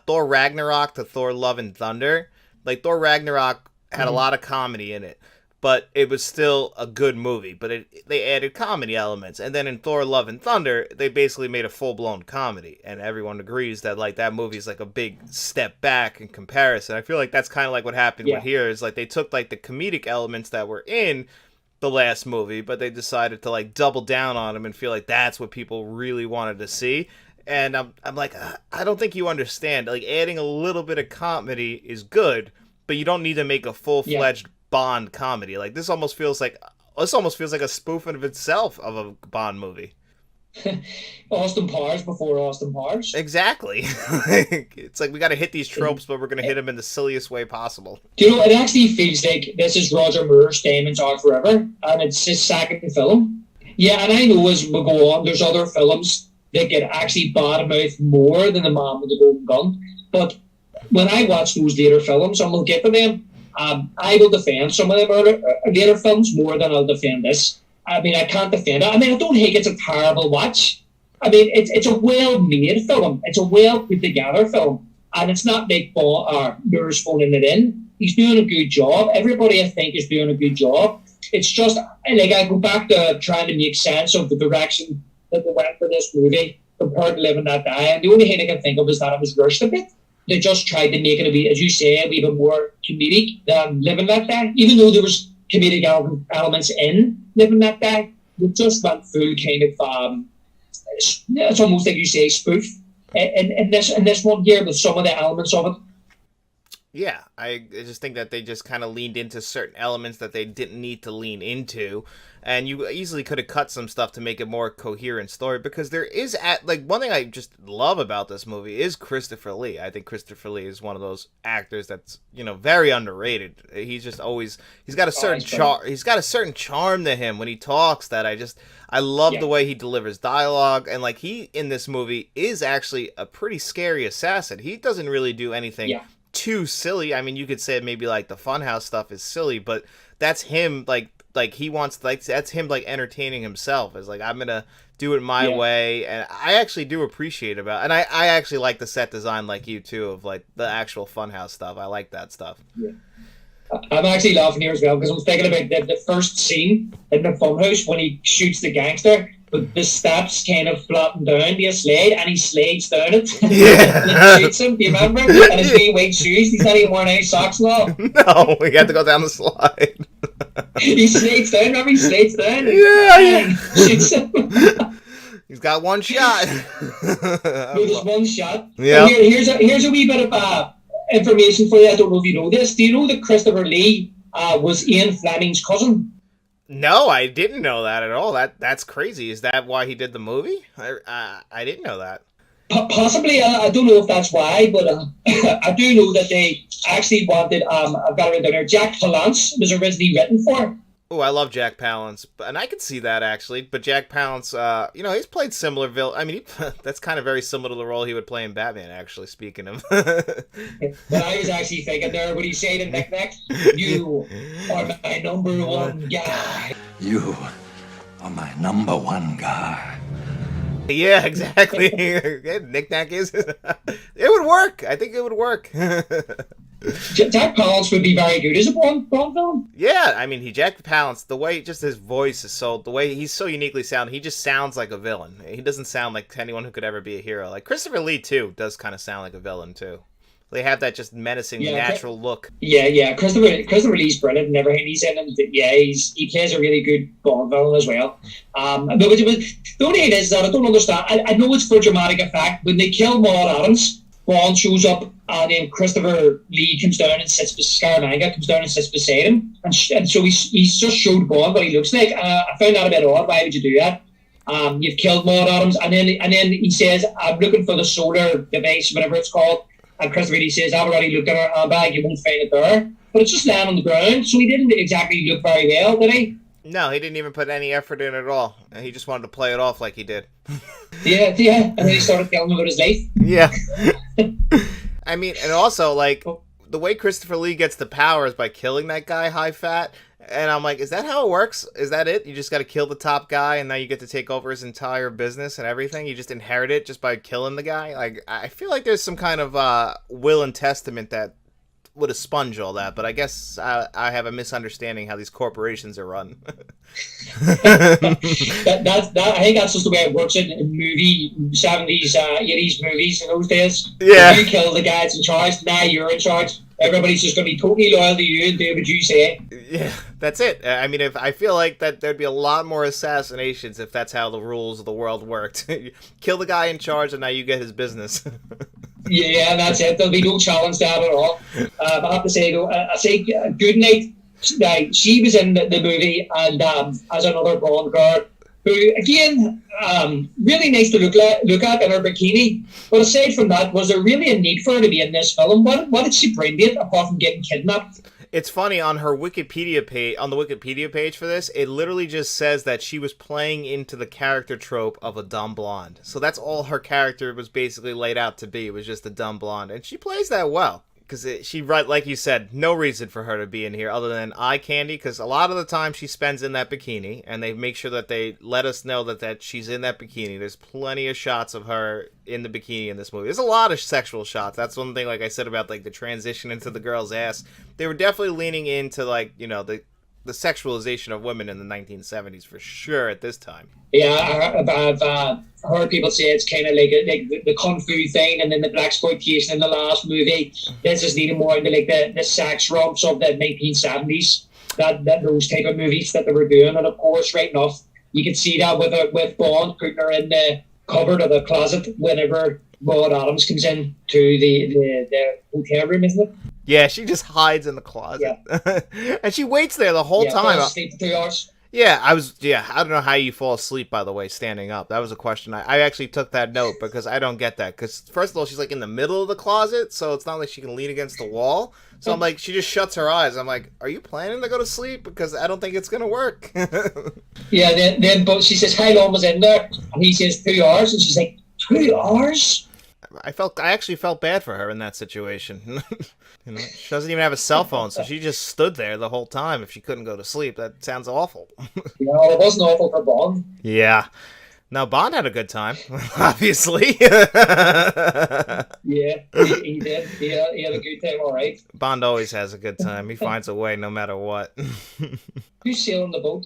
Thor Ragnarok to Thor Love and Thunder, like Thor Ragnarok had a lot of comedy in it, but it was still a good movie, but they added comedy elements. And then in Thor Love and Thunder, they basically made a full-blown comedy, and everyone agrees that like that movie is like a big step back in comparison. I feel like that's kind of like what happened with here, is like they took like the comedic elements that were in the last movie, but they decided to like double down on them and feel like that's what people really wanted to see. And I'm like, I don't think you understand. Like, adding a little bit of comedy is good, but you don't need to make a full-fledged Bond comedy. Like, this almost feels like a spoofing of itself of a Bond movie. Austin Powers before Austin Powers. Exactly. It's like we got to hit these tropes, but we're going to hit them in the silliest way possible. Do you know, it actually feels like this is Roger Moore's Diamonds Are Forever, and it's his second film. Yeah, and I know as we go on, there's other films that get actually badmouth more than The Man with the Golden Gun. But when I watch those later films, and we'll get to them, I will defend some of them later films more than I'll defend this. I mean, I can't defend it. I mean, I don't think it's a terrible watch. I mean, it's a well-made film. It's a well-put-together film. And it's not like Moore's phoning it in. He's doing a good job. Everybody, I think, is doing a good job. It's just, like, I go back to trying to make sense of the direction that they went for this movie compared to Live and Let Die. And the only thing I can think of is that it was rushed a bit. they just tried to make it a wee, as you say, a wee bit more comedic than Live and Let Die. Even though there was comedic elements in Live and Let Die, they just went full kind of it's almost like you say spoof in this one here with some of the elements of it. Yeah, I just think that they just kind of leaned into certain elements that they didn't need to lean into, and you easily could have cut some stuff to make it more coherent story, because there is, one thing I just love about this movie is Christopher Lee. I think Christopher Lee is one of those actors that's, very underrated. He's just always, he's got a certain charm to him when he talks that I love the way he delivers dialogue, and he in this movie is actually a pretty scary assassin. He doesn't really do anything too silly. I mean, you could say maybe the Funhouse stuff is silly, but that's him he wants that's him entertaining himself. Is I'm gonna do it my way, and I actually do appreciate about, and I actually like the set design like you too of the actual Funhouse stuff. I like that stuff. Yeah. I'm actually laughing here as well because I'm thinking about the first scene in the Funhouse when he shoots the gangster, but the steps kind of flatten down to a slide and he slides down it. Yeah. And it shoots him, do you remember? And his wee white shoes, he's not even wearing any socks now. No, he had to go down the slide. He slides down, remember? He slides down. Yeah. Shoots him. He's got one shot. No, just one shot. Yeah. Here's a wee bit of information for you. I don't know if you know this. Do you know that Christopher Lee was Ian Fleming's cousin? No, I didn't know that at all. That's crazy. Is that why he did the movie? I didn't know that. Possibly. I don't know if that's why, but I do know that they actually wanted, I've got it written down here, Jack Palance was originally written for. Oh, I love Jack Palance, and I could see that actually. But Jack Palance, he's played similar villain. I mean, that's kind of very similar to the role he would play in Batman. Actually, speaking of. But I was actually thinking there when he said in Nick Nack, "You are my number one guy." You are my number one guy. Yeah, exactly. Nick Nack is. It would work. I think it would work. Jack Palance would be very good as a Bond villain. Yeah, I mean, Jack Palance, the way just his voice is the way he's so uniquely sounding, he just sounds like a villain. He doesn't sound like anyone who could ever be a hero. Like Christopher Lee too does kind of sound like a villain too. They have that just menacing, natural look. Yeah. Christopher Lee's brilliant and everything he's in, and he plays a really good Bond villain as well. But the only thing is that I don't understand. I know it's for dramatic effect. When they kill Maud Adams, Bond shows up, and then Christopher Lee comes down and sits beside Scaramanga comes down and sits beside him, and so he's just showed Bond what he looks like. I found that a bit odd. Why would you do that? You've killed Maud Adams, and then he says, "I'm looking for the solar device, whatever it's called." And Christopher Lee says, "I've already looked at her handbag. You won't find it there." But it's just laying on the ground, so he didn't exactly look very well, did he? No, he didn't even put any effort in at all. He just wanted to play it off like he did. Yeah. And then he started telling him about his life. Yeah. I mean, and also, the way Christopher Lee gets the power is by killing that guy, High Fat. And I'm like, is that how it works? Is that it? You just got to kill the top guy, and now you get to take over his entire business and everything? You just inherit it just by killing the guy? I feel like there's some kind of will and testament that would expunge all that, but I guess I have a misunderstanding how these corporations are run. I think that's just the way it works in movie 70s, 80s movies in those days. Yeah. If you kill the guy that's in charge, now you're in charge. Everybody's just going to be totally loyal to you and do what you say. Yeah, that's it. I mean, if I feel like that there'd be a lot more assassinations if that's how the rules of the world worked. Kill the guy in charge and now you get his business. Yeah, that's it. There'll be no challenge to that at all. I have to say, though, I say Goodnight, she was in the movie and as another Bond girl who, again, really nice to look at in her bikini. But aside from that, was there really a need for her to be in this film? What did she bring to it apart from getting kidnapped? It's funny, on her Wikipedia page, on the Wikipedia page for this, it literally just says that she was playing into the character trope of a dumb blonde. So that's all her character was basically laid out to be, was just a dumb blonde. And she plays that well. Because like you said, no reason for her to be in here other than eye candy, because a lot of the time she spends in that bikini, and they make sure that they let us know that she's in that bikini. There's plenty of shots of her in the bikini in this movie. There's a lot of sexual shots. That's one thing, like I said, about the transition into the girl's ass. They were definitely leaning into, the the sexualization of women in the 1970s for sure at this time. Yeah, I've heard people say it's kind of like the kung fu thing, and then the blaxploitation in the last movie. This is leading more into like the sex romps of the 1970s. That those type of movies that they were doing, and of course, right enough, you can see that with Bond putting her in the cupboard or the closet whenever Rod Adams comes in to the hotel room, isn't it? Yeah, she just hides in the closet. Yeah. And she waits there the whole time. Falls asleep for 2 hours. Yeah, I don't know how you fall asleep, by the way, standing up. That was a question. I actually took that note because I don't get that. Because, first of all, she's like in the middle of the closet, so it's not like she can lean against the wall. So I'm like, she just shuts her eyes. I'm like, are you planning to go to sleep? Because I don't think it's going to work. Yeah, then but she says, how long was in there? And he says 2 hours, and she's like, 2 hours? I actually felt bad for her in that situation. You know, she doesn't even have a cell phone, so she just stood there the whole time if she couldn't go to sleep. That sounds awful. No, it wasn't awful for Bond. Yeah. No, Bond had a good time, obviously. Yeah, he did. He had a good time, all right. Bond always has a good time. He finds a way no matter what. Who's sailing the boat?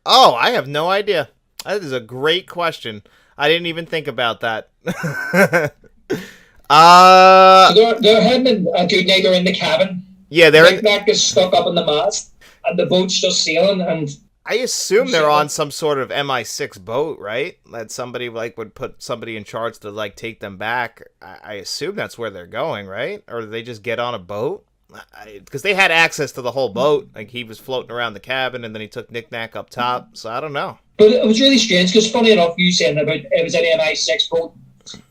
Oh, I have no idea. That is a great question. I didn't even think about that. So they're having a good night. They're in the cabin. Yeah, Knick-Knack is stuck up in the mast, and the boat's just sailing. And I assume they're on some sort of MI6 boat, right? That somebody like would put somebody in charge to like take them back. I assume that's where they're going, right? Or do they just get on a boat? Because they had access to the whole boat. Like he was floating around the cabin, and then he took Knick-Knack up top. So I don't know. But it was really strange because, funny enough, you saying about it was an MI6 boat.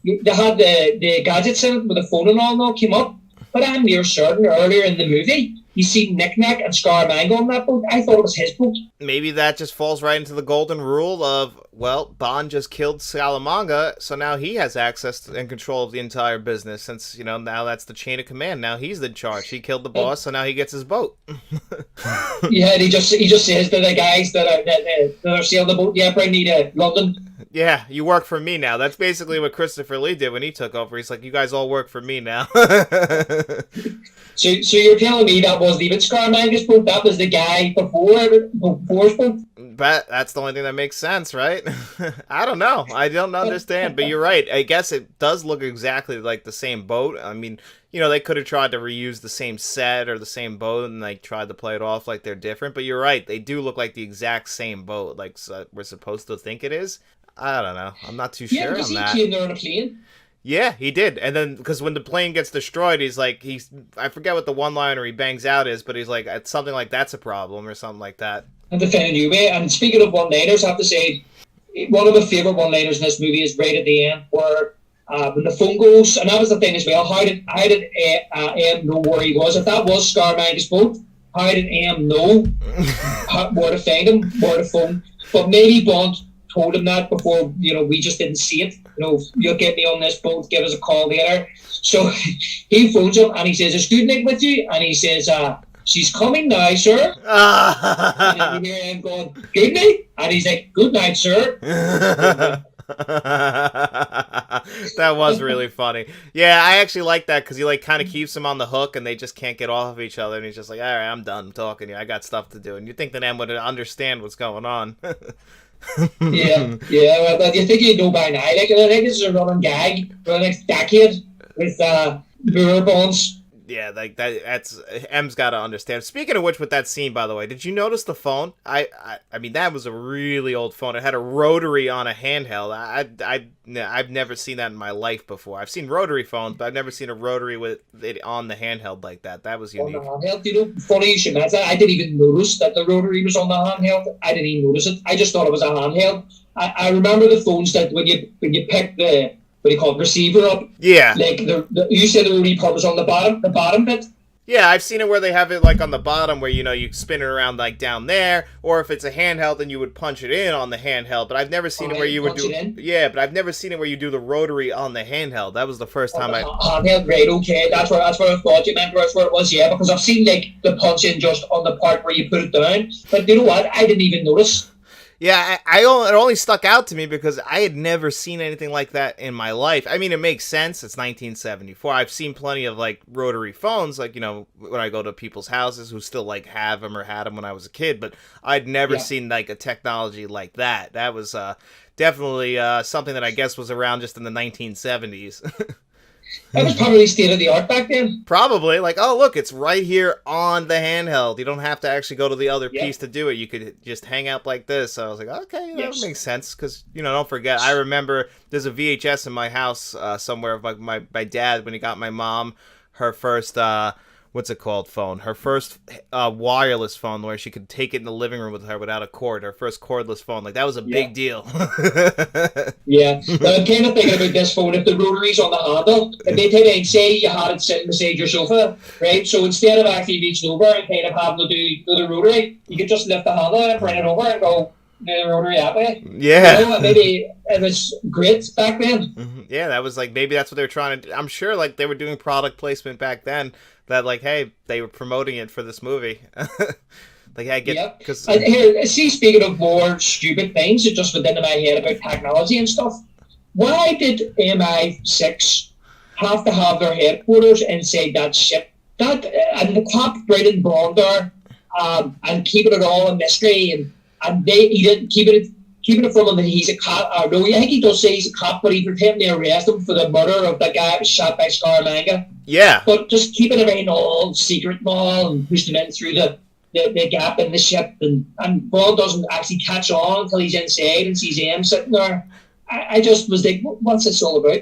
They had the gadgets in it with the phone and all came up. But I'm near certain earlier in the movie, you see Knick-Knack and Scaramanga on that boat. I thought it was his boat. Maybe that just falls right into the golden rule of, well, Bond just killed Scaramanga, so now he has access to, and control of the entire business. Since, you know, now that's the chain of command. Now he's in charge. He killed the boss, so now he gets his boat. Yeah, and he just says to the guys that are sailing the boat, yeah, bring me to London. Yeah, you work for me now. That's basically what Christopher Lee did when he took over. He's like, you guys all work for me now. So you're telling me that wasn't even Scaramanga's boat? That was the guy before's boat? But that's the only thing that makes sense, right? I don't know. I don't understand, but you're right. I guess it does look exactly like the same boat. I mean, you know, they could have tried to reuse the same set or the same boat and like tried to play it off like they're different. But you're right. They do look like the exact same boat, like we're supposed to think it is. I don't know. I'm not too sure on that. He came there on a plane. Yeah, he did. And then, because when the plane gets destroyed, he's like, I forget what the one-liner he bangs out is, but he's like, it's something like that's a problem or something like that. And to find a new way. And speaking of one-liners, I have to say, one of my favourite one-liners in this movie is right at the end, where when the phone goes, and that was the thing as well, how did M know where he was? If that was Scaramanga's boat, how did M know where to find him, where to phone? But maybe Bond told him that before, you know, we just didn't see it. You know, you'll get me on this boat, give us a call later. So he phones him and he says, is Good-Night with you? And he says, she's coming now, sir. And then you hear him going, Good-Night? And he's like, good night, sir. That was really funny. Yeah, I actually like that because he like kind of keeps him on the hook and they just can't get off of each other. And he's just like, all right, I'm done talking to you. I got stuff to do. And you think that M would understand what's going on. Yeah. Well, you think you'd know by now. Like, I think this is a running gag for the next decade with Moore Bonds. Yeah, like that's M's got to understand. Speaking of which, with that scene, by the way, did you notice the phone? I mean, that was a really old phone. It had a rotary on a handheld. I've never seen that in my life before. I've seen rotary phones, but I've never seen a rotary with it on the handheld like that. That was unique. On the handheld, you know, funny you should mention that. I didn't even notice that the rotary was on the handheld. I didn't even notice it. I just thought it was a handheld. I remember the phones that when you pick the, what do you call it, receiver up? Yeah. Like, you said the rotary part was on the bottom bit? Yeah, I've seen it where they have it like on the bottom where, you know, you spin it around like down there, or if it's a handheld, then you would punch it in on the handheld. But I've never seen it where you would do. Yeah, but I've never seen it where you do the rotary on the handheld. That was the first time handheld, right? Okay, that's what I thought you meant. That's where it was. Yeah, because I've seen like the punch in just on the part where you put it down. But you know what? I didn't even notice. Yeah, it only stuck out to me because I had never seen anything like that in my life. I mean, it makes sense. It's 1974. I've seen plenty of like rotary phones, like, you know, when I go to people's houses who still like have them or had them when I was a kid, but I'd never seen like a technology like that. That was definitely something that I guess was around just in the 1970s. That was probably state of the art back then. Probably. Like, oh, look, it's right here on the handheld. You don't have to actually go to the other piece to do it. You could just hang out like this. So I was like, okay, that makes sense. Because, you know, don't forget, I remember there's a VHS in my house somewhere of like my dad when he got my mom her first, what's it called, phone? Her first wireless phone where she could take it in the living room with her without a cord. Her first cordless phone. Like, that was a big deal. Yeah. But I'm kind of thinking about this phone. If the rotary's on the handle, if they take it, say you had it sitting beside your sofa, right? So instead of actually reaching over and kind of having to do the rotary, you could just lift the handle and bring it over and go the rotary that way. Yeah. You know, maybe it was great back then. Mm-hmm. Yeah, that was like, maybe that's what they were trying to do. I'm sure like they were doing product placement back then that like, hey, they were promoting it for this movie. Like, I get, because here, see, speaking of more stupid things that just within my head about technology and stuff, why did MI6 have to have their headquarters inside that ship? That and the cop Braden Bond there, and keeping it all a mystery, and he didn't keeping it from him that he's a cop. No, I think he does say he's a cop, but he pretended to arrest him for the murder of the guy who was shot by Scaramanga. Yeah, but just keeping everything all secret and all, and pushing him in through the gap in the ship, and Bond doesn't actually catch on until he's inside and sees him sitting there. I just was like, what's this all about?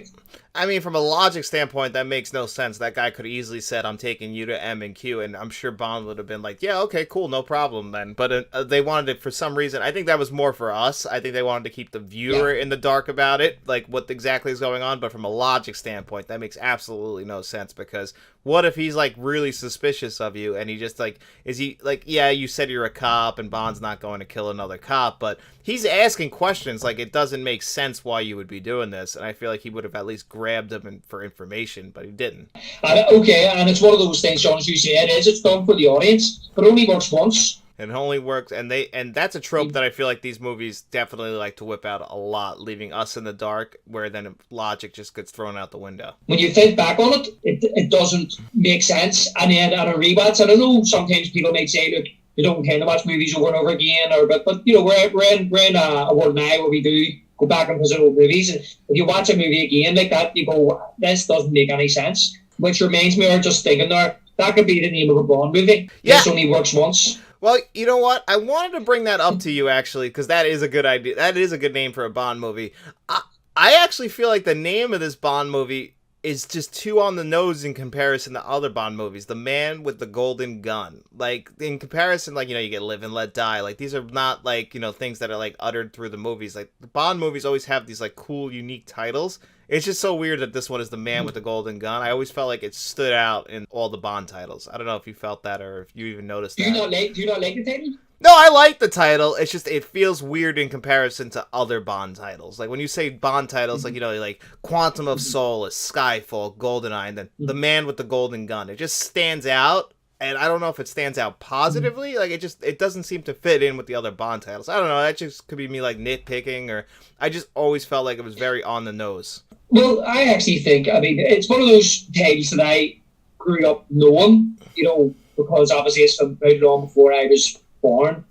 I mean, from a logic standpoint, that makes no sense. That guy could easily said, I'm taking you to M and Q, and I'm sure Bond would have been like, yeah, okay, cool, no problem then. But they wanted it for some reason. I think that was more for us. I think they wanted to keep the viewer in the dark about it, like what exactly is going on. But from a logic standpoint, that makes absolutely no sense, because what if he's like really suspicious of you and he just like, is he like, yeah, you said you're a cop and Bond's not going to kill another cop, but he's asking questions like it doesn't make sense why you would be doing this. And I feel like he would have at least grabbed him for information, but he didn't. Okay, and it's one of those things, Sean, as you said, it's done for the audience, but it only works once. It only works, and that's a trope that I feel like these movies definitely like to whip out a lot, leaving us in the dark, where then logic just gets thrown out the window. When you think back on it, it doesn't make sense. And then on a rewatch, I don't know, sometimes people may say, look, they don't tend to watch movies over and over again, but you know, we're in a world now where we do go back and visit old movies, and if you watch a movie again like that, you go, this doesn't make any sense. Which reminds me of just thinking there, that could be the name of a Bond movie. Yeah. This only works once. Well, you know what? I wanted to bring that up to you, actually, because that is a good idea. That is a good name for a Bond movie. I actually feel like the name of this Bond movie is just too on the nose in comparison to other Bond movies. The Man with the Golden Gun. Like, in comparison, like, you know, you get Live and Let Die. Like, these are not, like, you know, things that are, like, uttered through the movies. Like, the Bond movies always have these, like, cool, unique titles. It's just so weird that this one is The Man with the Golden Gun. I always felt like it stood out in all the Bond titles. I don't know if you felt that or if you even noticed that. Do you not like the title? No, I like the title. It's just, it feels weird in comparison to other Bond titles. Like, when you say Bond titles, like, you know, like Quantum of Solace, Skyfall, GoldenEye, and then The Man with the Golden Gun. It just stands out, and I don't know if it stands out positively. Like, it doesn't seem to fit in with the other Bond titles. I don't know, that just could be me, like, nitpicking, or I just always felt like it was very on the nose. Well, I actually think, I mean, it's one of those titles that I grew up knowing, you know, because obviously it's from very long before I was born.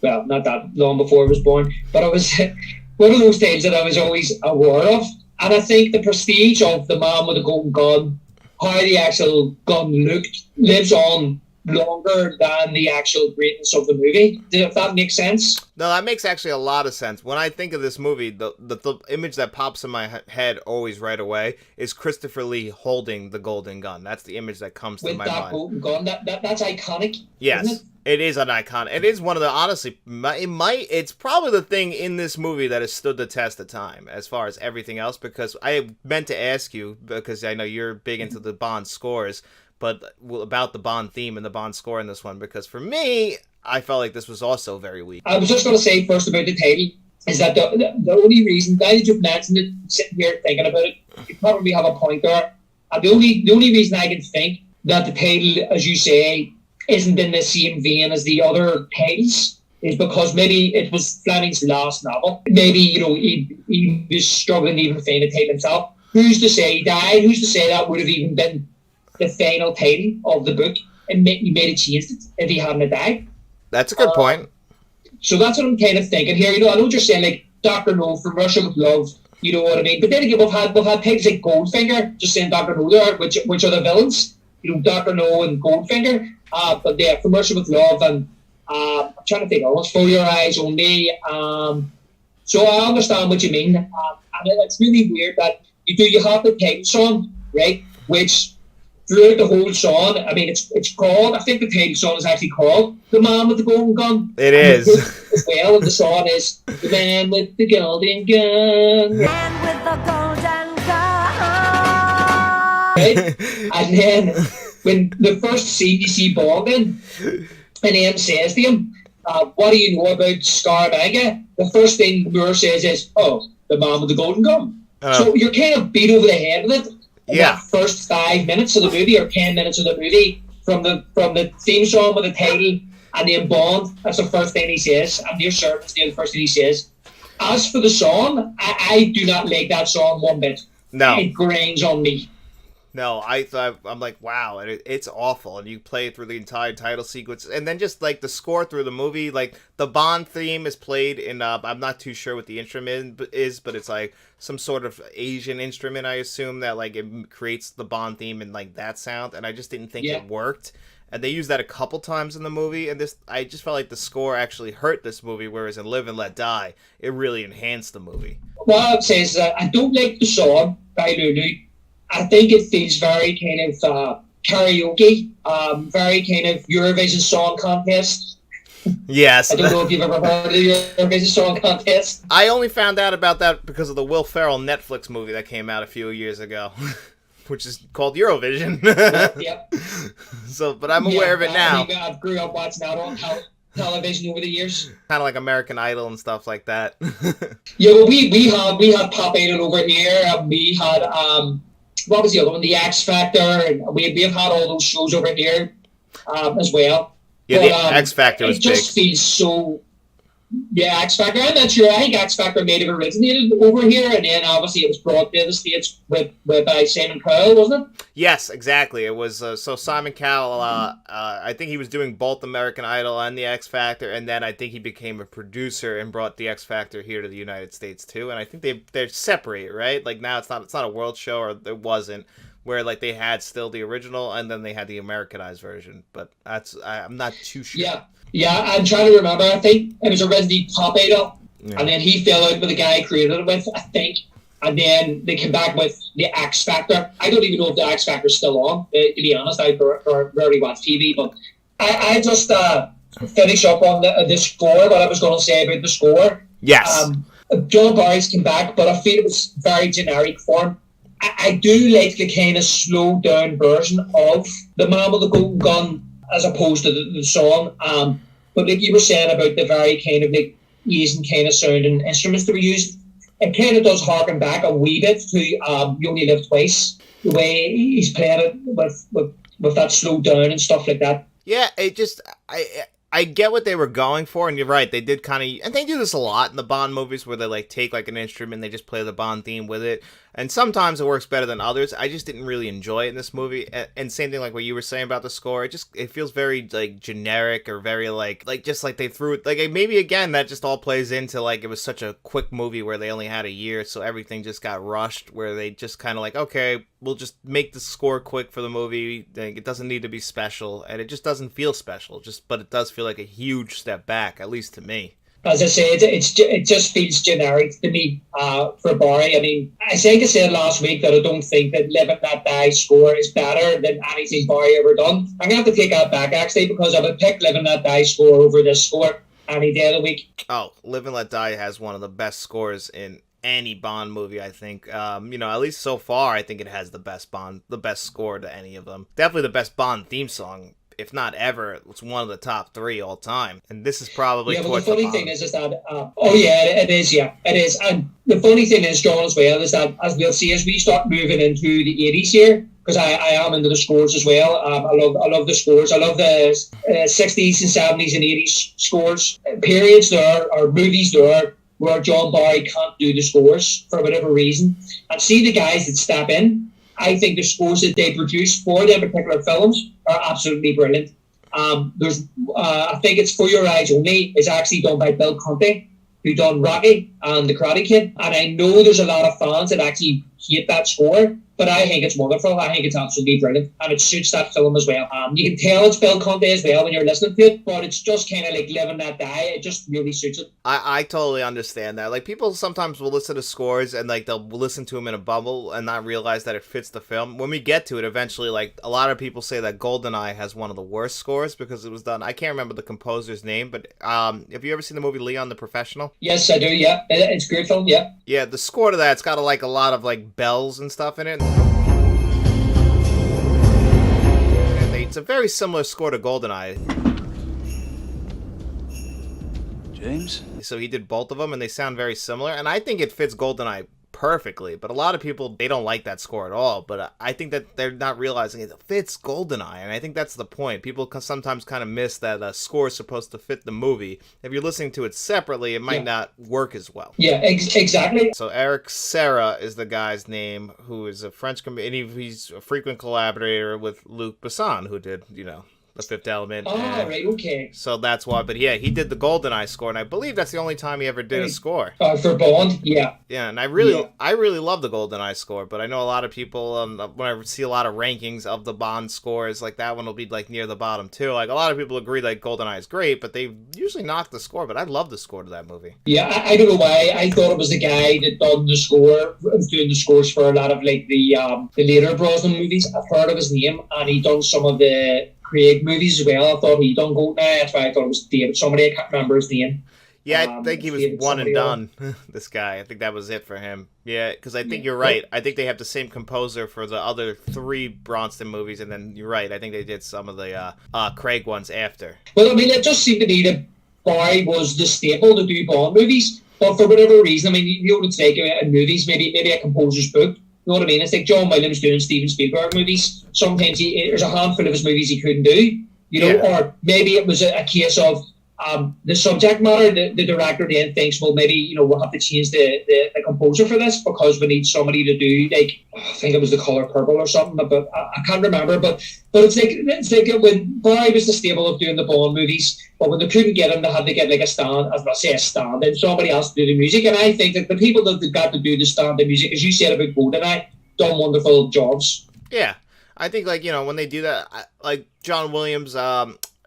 Well, not that long before I was born, but it was one of those tales that I was always aware of. And I think the prestige of The Man with the Golden Gun, how the actual gun looked, lives on longer than the actual greatness of the movie. If that makes sense? No, that makes actually a lot of sense. When I think of this movie, the image that pops in my head always right away is Christopher Lee holding the golden gun. That's the image that comes to my mind. With that golden gun, that's iconic. Yes. Isn't it? It is an icon. It is one of the, honestly, it's probably the thing in this movie that has stood the test of time as far as everything else, because I meant to ask you, because I know you're big into the Bond scores, but about the Bond theme and the Bond score in this one, because for me, I felt like this was also very weak. I was just going to say first about the title, is that the only reason, now that you've mentioned it, sitting here thinking about it, you probably have a point there. And the only reason I can think that the title, as you say, isn't in the same vein as the other titles is because maybe it was Fleming's last novel. Maybe, he was struggling to even find a title himself. Who's to say he died? Who's to say that would have even been the final title of the book, and he made it changed it if he hadn't died? That's a good point. So that's what I'm kind of thinking here. I know what you're saying, like Dr. No from Russia with Love, you know what I mean? But then again, we've had pigs like Goldfinger, just saying Dr. No there, which are the villains, Dr. No and Goldfinger. But yeah, from Russia with Love, and I'm trying to think of what's For Your Eyes Only. So I understand what you mean. And it's really weird that you have the title song, right? Which throughout the whole song, I mean, it's called, I think the title song is actually called The Man with the Golden Gun. It is. As well, and the song is The Man with the Golden Gun. Man with the golden gun. Right? And then when the first scene you see Bond in, and M says to him, what do you know about Scaramanga? The first thing Moore says is, oh, the man with the golden gun. So you're kind of beat over the head with it. Yeah. The first 5 minutes of the movie or 10 minutes of the movie from the theme song with the title and then Bond, that's the first thing he says. And Near Servants, the first thing he says. As for the song, I do not like that song one bit. No. It grinds on me. No, I'm like, wow, and it's awful. And you play it through the entire title sequence, and then just like the score through the movie, like the Bond theme is played in. I'm not too sure what the instrument is, but it's like some sort of Asian instrument, I assume, that like it creates the Bond theme and like that sound. And I just didn't think it worked. And they used that a couple times in the movie, and I just felt like the score actually hurt this movie, whereas in Live and Let Die, it really enhanced the movie. What I would say is that I don't like the song by Lulu. I think it feels very kind of karaoke, very kind of Eurovision Song Contest. Yes. I don't know if you've ever heard of the Eurovision Song Contest. I only found out about that because of the Will Ferrell Netflix movie that came out a few years ago, which is called Eurovision. Yep. So, but I'm aware of it now. I grew up watching that on television over the years. Kind of like American Idol and stuff like that. Yeah, well, we had Pop Idol over here, and we had what was the other one? The X Factor, and we've had all those shows over here as well. Yeah, but, the X Factor was big. It just feels so. Yeah, X Factor. I'm not sure. I think X Factor may have originated over here, and then obviously it was brought to the States with Simon Cowell, wasn't it? Yes, exactly. It was so Simon Cowell. I think he was doing both American Idol and the X Factor, and then I think he became a producer and brought the X Factor here to the United States too. And I think they're separate, right? Like now it's not a world show, or it wasn't. Where like they had still the original and then they had the Americanized version, but I'm not too sure. Yeah, I'm trying to remember. I think it was originally Pop Idol, and then he fell out with the guy he created it with, I think, and then they came back with the X Factor. I don't even know if the X Factor's still on. To be honest, I rarely watch TV, but I just finish up on the score. What I was going to say about the score. Yes. John Barry's came back, but I feel it was very generic form. I do like the kind of slowed down version of The Man with the Golden Gun as opposed to the song. But like you were saying about the very kind of like Asian kind of sounding instruments that were used, it kind of does harken back a wee bit to You Only Live Twice, the way he's playing it with that slowed down and stuff like that. Yeah, it just I get what they were going for, and you're right. They did kind of, and they do this a lot in the Bond movies, where they like take like an instrument, and they just play the Bond theme with it, and sometimes it works better than others. I just didn't really enjoy it in this movie, and same thing like what you were saying about the score. It feels very like generic, or very like just like they threw it. Like maybe again that just all plays into like it was such a quick movie where they only had a year, so everything just got rushed. Where they just kind of like, okay, we'll just make the score quick for the movie. It doesn't need to be special, and it just doesn't feel special. But it does feel like a huge step back, at least to me. As I say, it just feels generic to me for Barry. I mean, I think I said last week that I don't think that Live and Let Die score is better than anything Barry ever done. I'm going to have to take that back, actually, because I would pick Live and Let Die score over this score any day of the week. Oh, Live and Let Die has one of the best scores in any Bond movie, I think. At least so far, I think it has the best score to any of them. Definitely the best Bond theme song. If not ever, it's one of the top 3 all time. And this is probably towards the bottom. The funny thing is that, it is. And the funny thing is, John, as well, is that, as we'll see, as we start moving into the 80s here, because I am into the scores as well. I love the scores. I love the 60s and 70s and 80s scores. Periods there are movies there where John Barry can't do the scores for whatever reason. And see the guys that step in, I think the scores that they produce for them particular films are absolutely brilliant. I think it's For Your Eyes Only is actually done by Bill Conti, who done Rocky and The Karate Kid. And I know there's a lot of fans that actually hate that score, but I think it's wonderful. I think it's absolutely brilliant, and it suits that film as well. You can tell it's Bill Conti as well when you're listening to it, but it's just kind of like Live and Let Die. It just really suits it. I totally understand that. Like, people sometimes will listen to scores and like they'll listen to them in a bubble and not realize that it fits the film. When we get to it eventually, like, a lot of people say that GoldenEye has one of the worst scores because it was done. I can't remember the composer's name, but have you ever seen the movie Leon the Professional? Yes, I do. Yeah, it's a great film. Yeah. Yeah, the score to that's got like a lot of like bells and stuff in it. It's a very similar score to GoldenEye. James? So he did both of them, and they sound very similar. And I think it fits GoldenEye perfectly. But a lot of people, they don't like that score at all. But I think that they're not realizing it fits GoldenEye. And I think that's the point. People sometimes kind of miss that a score is supposed to fit the movie. If you're listening to it separately, it might not work as well. Yeah, exactly. So Eric Serra is the guy's name, who is a French comedian. He's a frequent collaborator with Luc Besson, who did, The Fifth Element. Oh, right, okay. So that's why. But yeah, he did the GoldenEye score, and I believe that's the only time he ever did a score. For Bond, yeah. Yeah, and I really love the GoldenEye score, but I know a lot of people, when I see a lot of rankings of the Bond scores, like that one will be like near the bottom too. Like, a lot of people agree like GoldenEye is great, but they usually knock the score. But I love the score to that movie. Yeah, I don't know why. I thought it was the guy that done the score, was doing the scores for a lot of like the later Brosnan movies. I've heard of his name, and he done some of the Craig movies as well. I thought he done GoldenEye. That's why I thought it was David. Somebody, I can't remember his name. Yeah, I think he was one and done, this guy. I think that was it for him. Yeah, because I think you're right. I think they have the same composer for the other 3 Bronson movies, and then you're right. I think they did some of the Craig ones after. Well, I mean, it just seemed to me that Barry was the staple to do Bond movies, but for whatever reason, I mean, you know what it's like in movies, maybe a composer's book. You know what I mean? It's like John Williams doing Steven Spielberg movies. Sometimes there's a handful of his movies he couldn't do, or maybe it was a case of the subject matter. The director then thinks, well, maybe we'll have to change the composer for this because we need somebody to do I think it was The Color Purple or something, but I can't remember. But it's like when Barry was the stable of doing the Bond movies, but when they couldn't get him, they had to get like a stand, and somebody else to do the music. And I think that the people that got to do the stand, the music, as you said about GoldenEye, done wonderful jobs. Yeah, I think when they do that, like John Williams,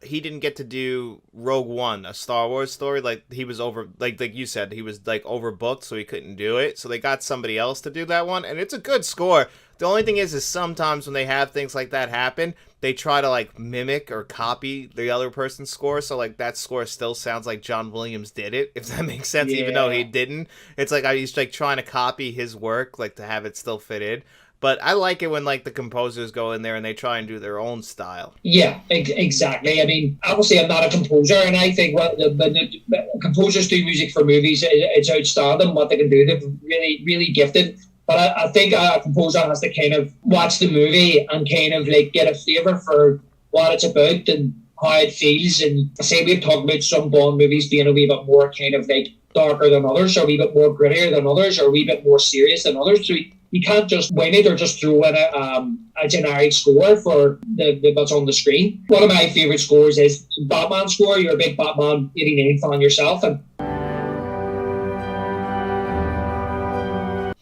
he didn't get to do Rogue One, a Star Wars story. Like, he was like you said, he was like overbooked, so he couldn't do it. So they got somebody else to do that one, and it's a good score. The only thing is sometimes when they have things like that happen, they try to like mimic or copy the other person's score. So like that score still sounds like John Williams did it, if that makes sense, even though he didn't. It's like he's like trying to copy his work, like to have it still fit in. But I like it when like the composers go in there and they try and do their own style. Yeah, exactly. I mean, obviously I'm not a composer, and I think the composers do music for movies. It's outstanding what they can do. They're really, really gifted. But I think a composer has to kind of watch the movie and kind of like get a flavour for what it's about and how it feels. And say we've talked about some Bond movies being a wee bit more kind of like darker than others, or a wee bit more grittier than others, or a wee bit more serious than others. So you can't just wing it or just throw in a generic score for the what's on the screen. One of my favourite scores is Batman score. You're a big Batman 89 fan yourself, and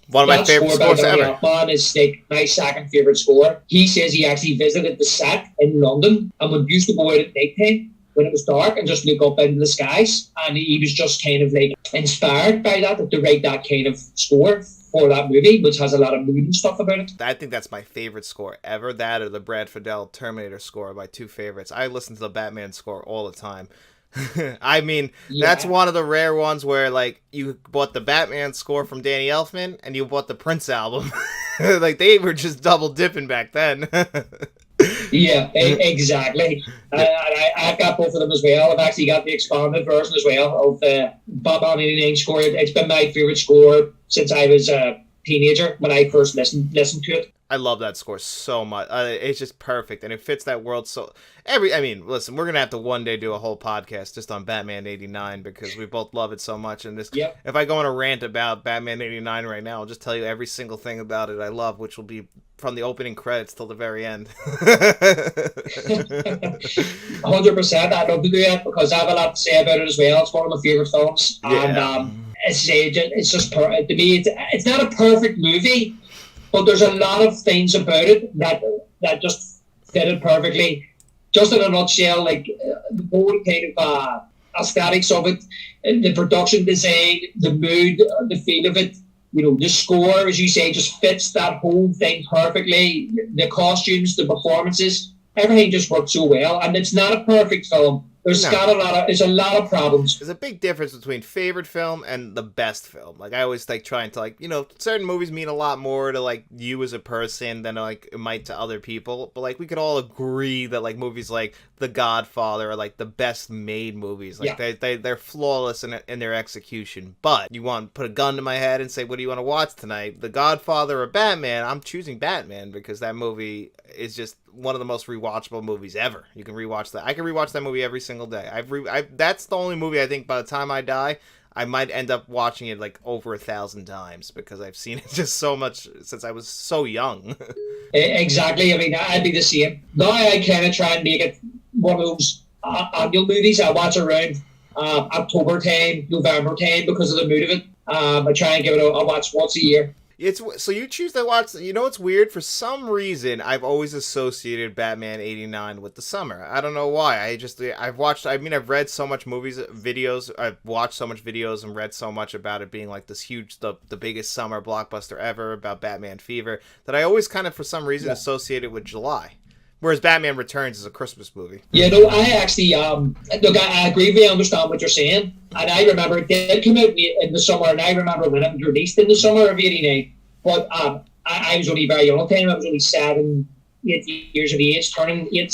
one of my favorite scores ever. Batman is like my second favourite score. He says he actually visited the set in London and would used to go out at night time when it was dark and just look up into the skies, and he was just kind of like inspired by that to write that kind of score for that movie, which has a lot of mood and stuff about it. I think that's my favorite score ever. That or the Brad Fiedel Terminator score are my 2 favorites. I listen to the Batman score all the time. I mean, that's one of the rare ones where like you bought the Batman score from Danny Elfman and you bought the Prince album. Like they were just double dipping back then. Yeah, exactly. I've got both of them as well. I've actually got the expanded version as well of the Batman 89 score. It's been my favourite score since I was a teenager when I first listened to it. I love that score so much. It's just perfect, and it fits that world so. Listen, we're gonna have to one day do a whole podcast just on Batman '89 because we both love it so much. And this, Yep. if I go on a rant about Batman '89 right now, I'll just tell you every single thing about it I love, which will be from the opening credits till the very end. 100%. I'd love to do it because I have a lot to say about it as well. It's one of my favorite films, and it's just to me, it's not a perfect movie, but there's a lot of things about it that just fit it perfectly. Just in a nutshell, like the whole kind of aesthetics of it, the production design, the mood, the feel of it. The score, as you say, just fits that whole thing perfectly. The costumes, the performances, everything just works so well. And it's not a perfect film. There's a lot of problems. There's a big difference between favorite film and the best film. Like I always like trying to certain movies mean a lot more to like you as a person than like it might to other people. But like we could all agree that like movies like The Godfather are like the best made movies. Like they're flawless in their execution. But you want to put a gun to my head and say, what do you want to watch tonight? The Godfather or Batman? I'm choosing Batman because that movie is just one of the most rewatchable movies ever. You can rewatch that. I can rewatch that movie every single day. That's the only movie I think by the time I die, I might end up watching it like over 1,000 times because I've seen it just so much since I was so young. Exactly. I mean, I'd be the same. Now I kind of try and make it one of those annual movies I watch around October time, November time because of the mood of it. I try and give it a watch once a year. So you choose to watch. It's weird. For some reason, I've always associated Batman '89 with the summer. I don't know why. I've read so much videos. I've watched so much videos and read so much about it being like this huge, the biggest summer blockbuster ever about Batman Fever that I always kind of, for some reason, associate it with July. Whereas Batman Returns is a Christmas movie. Yeah, no, I actually, look, I agree with you, I understand what you're saying. And I remember it did come out in the summer, and I remember when it was released in the summer of '89. But I was only very young at the time. I was only 7, 8 years of age, turning 8. It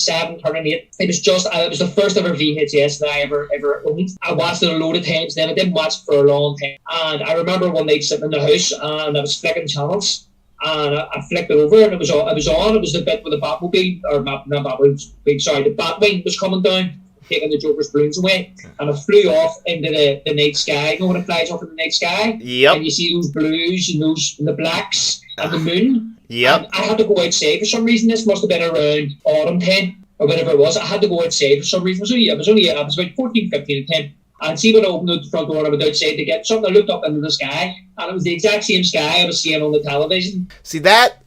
was the first ever VHS that I ever owned. I watched it a load of times then. I didn't watch it for a long time. And I remember one night sitting in the house, and I was flicking channels. And I flicked it over, and it was on. It was the bit with the Batmobile, or not Batmobile, sorry, the Batwing was coming down, taking the Joker's balloons away, and it flew off into the night sky. You know when it flies off in the night sky? Yep. And you see those blues and the blacks and the moon. Yep. And I had to go outside for some reason. This must have been around autumn time or whatever it was. I had to go outside for some reason. I was about 14, 15 at the time. And see when I opened the front door, I went outside to get something. I looked up into the sky, and it was the exact same sky I was seeing on the television. See that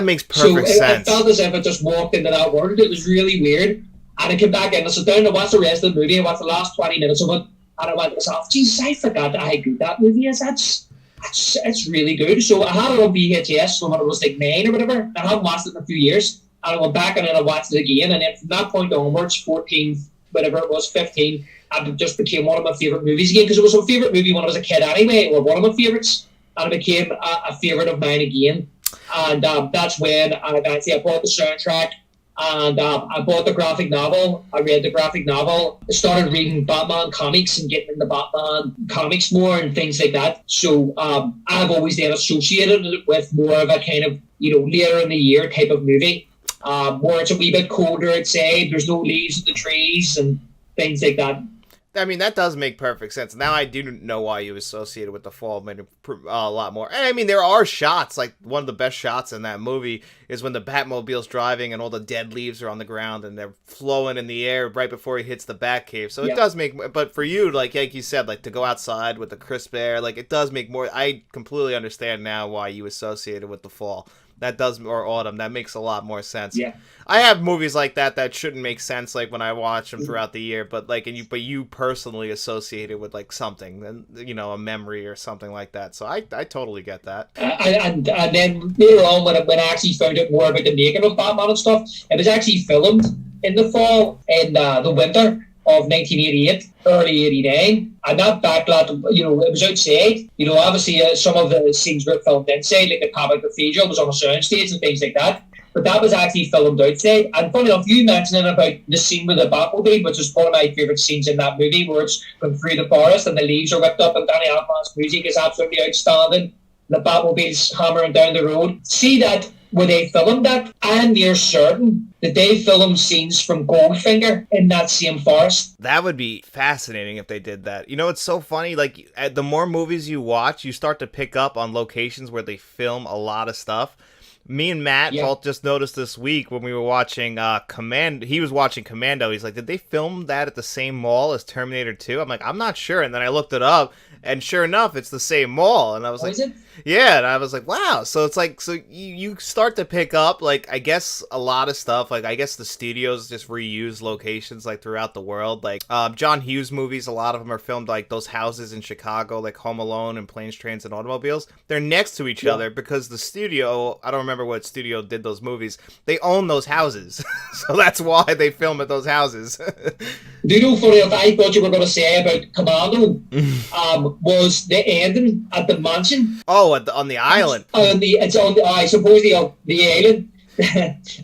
makes perfect sense. It felt as if I just walked into that world. It was really weird. And I came back in, I sat down, I watched the rest of the movie, I watched the last 20 minutes of it, and I went to myself, Jesus, I forgot how good that movie is. It's really good. So I had it on VHS when I was like 9 or whatever. I haven't watched it in a few years. And I went back and then I watched it again. And then from that point onwards, 14, whatever it was, 15, it just became one of my favourite movies again. Because it was a favourite movie when I was a kid anyway, or one of my favourites. And it became a favourite of mine again. And that's when I bought the soundtrack. And I bought the graphic novel. I read the graphic novel. I started reading Batman comics and getting into Batman comics more and things like that. So I've always then associated it with more of a kind of, later in the year type of movie. Where it's a wee bit colder outside. There's no leaves in the trees and things like that. I mean, that does make perfect sense. Now I do know why you associated with the fall a lot more. And I mean, there are shots, like one of the best shots in that movie is when the Batmobile's driving and all the dead leaves are on the ground and they're flowing in the air right before he hits the Batcave. So it does make, but for you, like you said, like to go outside with the crisp air, like it does make more, I completely understand now why you associated with the fall. That does, or autumn, that makes a lot more sense. Yeah. I have movies like that shouldn't make sense, like when I watch them throughout the year, but like, but you personally associate it with like something, and a memory or something like that. So I totally get that. And then later on, when I actually found out more about the making of Batman and stuff, it was actually filmed in the fall and the winter of 1988, early 89, and that backlot, it was outside. Obviously some of the scenes were filmed inside, like the Cabot Cathedral was on a soundstage and things like that. But that was actually filmed outside. And funny enough, you mentioning about the scene with the Batmobile, which is one of my favourite scenes in that movie, where it's going through the forest and the leaves are whipped up and Danny Elfman's music is absolutely outstanding. The Batmobile's hammering down the road. See that where they filmed that, I'm near certain that they filmed scenes from Goldfinger in that same forest. That would be fascinating if they did that. You know, it's so funny. Like, the more movies you watch, you start to pick up on locations where they film a lot of stuff. Me and Matt both just noticed this week when we were watching Commando. He was watching Commando. He's like, did they film that at the same mall as Terminator 2? I'm like, I'm not sure. And then I looked it up, and sure enough, it's the same mall. And I was like, is it? Yeah, and I was like, wow. So it's like, so you start to pick up, like, I guess a lot of stuff. Like, I guess the studios just reuse locations, like, throughout the world. Like, John Hughes movies, a lot of them are filmed, like, those houses in Chicago, like Home Alone and Planes, Trains, and Automobiles. They're next to each other because the studio, I don't remember what studio did those movies, they own those houses. So that's why they film at those houses. Do you know, funny enough, I thought you were going to say about Commando was the ending at the mansion. Oh, on the island. I suppose the island.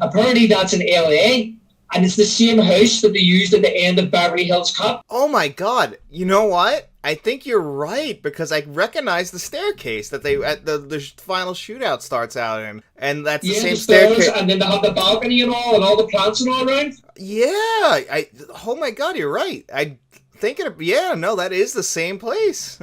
Apparently that's in LA, and it's the same house that they used at the end of Beverly Hills Cop. Oh my god. You know what? I think you're right, because I recognize the staircase that they at the final shootout starts out in, and that's the same staircase. And then they have the balcony and all the plants and all around. Yeah, oh my god, you're right. I thinking of, no, that is the same place.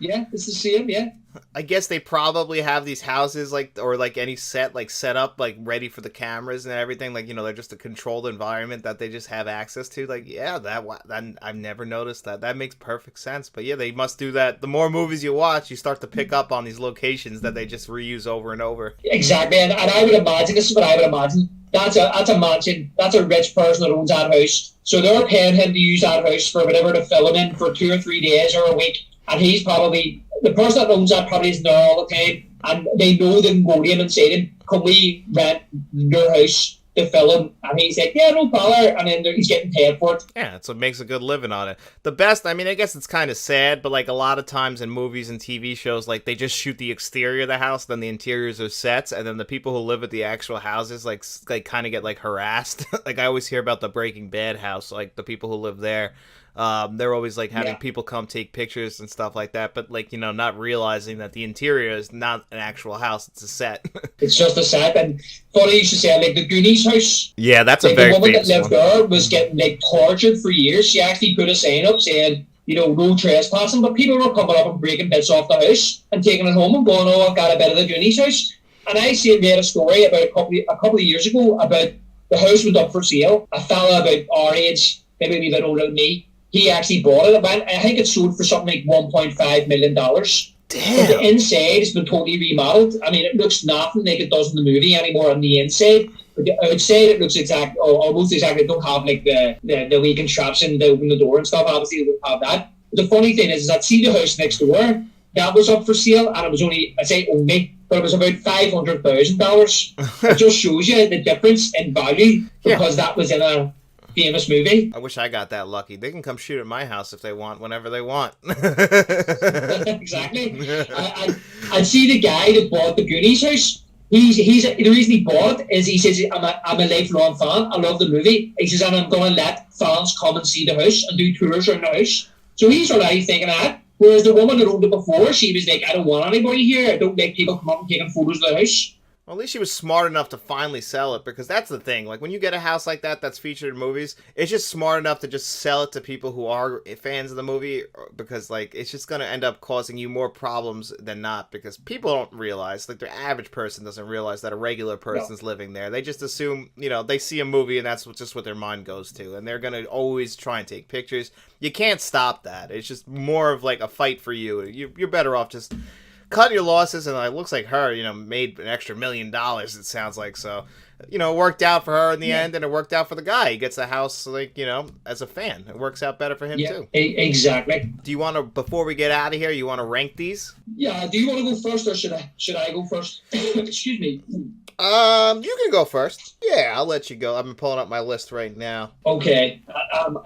Yeah, it's the same. Yeah. I guess they probably have these houses, like, or like any set, like, set up, like, ready for the cameras and everything. Like, you know, they're just a controlled environment that they just have access to. Like, yeah, that I've never noticed that. That makes perfect sense. But yeah, they must do that. The more movies you watch, you start to pick up on these locations that they just reuse over and over. Exactly, and I would imagine, this is what I would imagine. That's a mansion. That's a rich person that owns that house. So they're paying him to use that house for whatever to film in for 2 or 3 days or a week. And he's probably, the person that owns that probably isn't there all the time. And they know they can go to him and say to him, can we rent your house to film? And he's like, yeah, no bother. And then he's getting paid for it. Yeah, that's what makes a good living on it. The best, I mean, I guess it's kind of sad, but like a lot of times in movies and TV shows, like they just shoot the exterior of the house, then the interiors are sets, and then the people who live at the actual houses, like kind of get like harassed. Like I always hear about the Breaking Bad house, like the people who live there. They're always like having people come take pictures and stuff like that, but like, you know, not realizing that the interior is not an actual house, it's a set. It's just a set. And funny you should say, like the Goonies house. Yeah, that's like a very the woman famous that lived one. there was getting like tortured for years. She actually put a sign up saying, you know, no trespassing, but people were coming up and breaking bits off the house and taking it home and going, oh, I've got a bit of the Goonies house. And I read a story about a couple of years ago about the house was up for sale. A fella about our age, maybe a wee bit older than me, he actually bought it. I think it sold for something like $1.5 million. Damn. But the inside has been totally remodeled. I mean, it looks nothing like it does in the movie anymore on the inside. But the outside, it looks almost exactly. It don't have like the wee contraption to open the door and stuff. Obviously, it don't have that. But the funny thing is that see the house next door, that was up for sale, and it was only, I say only, but it was about $500,000. It just shows you the difference in value because that was in a famous movie. I wish I got that lucky. They can come shoot at my house if they want, whenever they want. Exactly. I see the guy that bought the Goonies house. He's the reason he bought it is he says, I'm a lifelong fan. I love the movie. He says, and I'm going to let fans come and see the house and do tours around the house. So he's already thinking of that. Whereas the woman that owned it before, she was like, I don't want anybody here. I don't like people come up and taking photos of the house. Well, at least she was smart enough to finally sell it, because that's the thing. Like, when you get a house like that that's featured in movies, it's just smart enough to just sell it to people who are fans of the movie, because, like, it's just going to end up causing you more problems than not, because people don't realize, like, the average person doesn't realize that a regular person's living there. They just assume, you know, they see a movie and that's just what their mind goes to, and they're going to always try and take pictures. You can't stop that. It's just more of, like, a fight for you. You're better off just cut your losses, and it looks like her, you know, made an extra $1 million, it sounds like. So, you know, it worked out for her in the end, and it worked out for the guy. He gets the house, like, you know, as a fan. It works out better for him, too. Exactly. Do you want to, before we get out of here, you want to rank these? Yeah, do you want to go first, or should I go first? Excuse me. You can go first. Yeah, I'll let you go. I'm pulling up my list right now. Okay.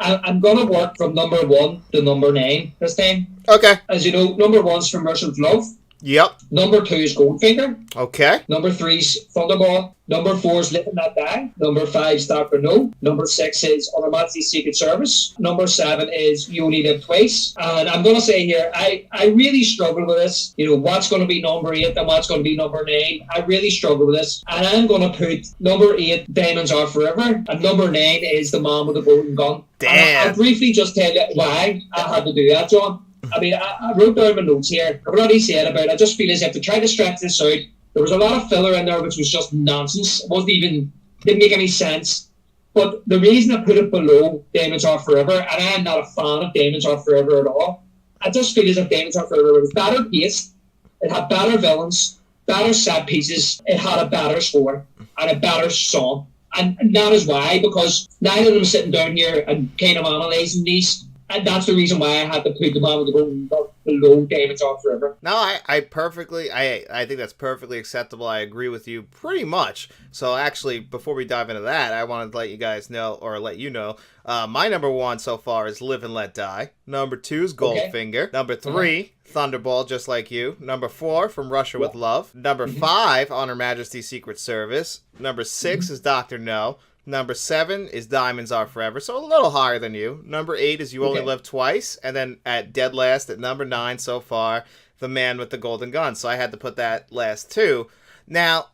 I'm going to work from number 1 to number 9 this time. Okay. As you know, number 1's from Merchant of Love. Yep. Number 2 is Goldfinger. Okay. Number 3 is Thunderball. Number 4 is Live and Let Die. Number 5 is Dr. No. Number 6 is On Her Majesty's Secret Service. Number 7 is You Only Live Twice. And I'm going to say here, I really struggle with this. You know, what's going to be number 8 and what's going to be number 9. I really struggle with this. And I'm going to put number 8, Diamonds Are Forever. And number 9 is The Man with the Golden Gun. Damn. I'll briefly just tell you why I had to do that, John. I mean, I wrote down my notes here. I've already said about it. I just feel as if to try to stretch this out. There was a lot of filler in there which was just nonsense. It didn't make any sense. But the reason I put it below Diamonds Are Forever, and I am not a fan of Diamonds Are Forever at all, I just feel as if Diamonds Are Forever was better paced, it had better villains, better set pieces, it had a better score, and a better song. And that is why, because neither of them sitting down here and kind of analysing these, and that's the reason why I had to put The Man with the Golden Gun below Diamonds Are Forever. No, I think that's perfectly acceptable. I agree with you pretty much. So actually, before we dive into that, I wanted to let you guys know, or let you know, my number 1 so far is Live and Let Die. Number 2 is Goldfinger. Okay. Number 3, Thunderball, just like you. Number 4, From Russia with Love. Number 5, On Her Majesty's Secret Service. Number 6 is Dr. No. Number 7 is Diamonds Are Forever, so a little higher than you. Number 8 is You Only Live Twice. And then at dead last, at number 9 so far, The Man with the Golden Gun. So I had to put that last too. Now,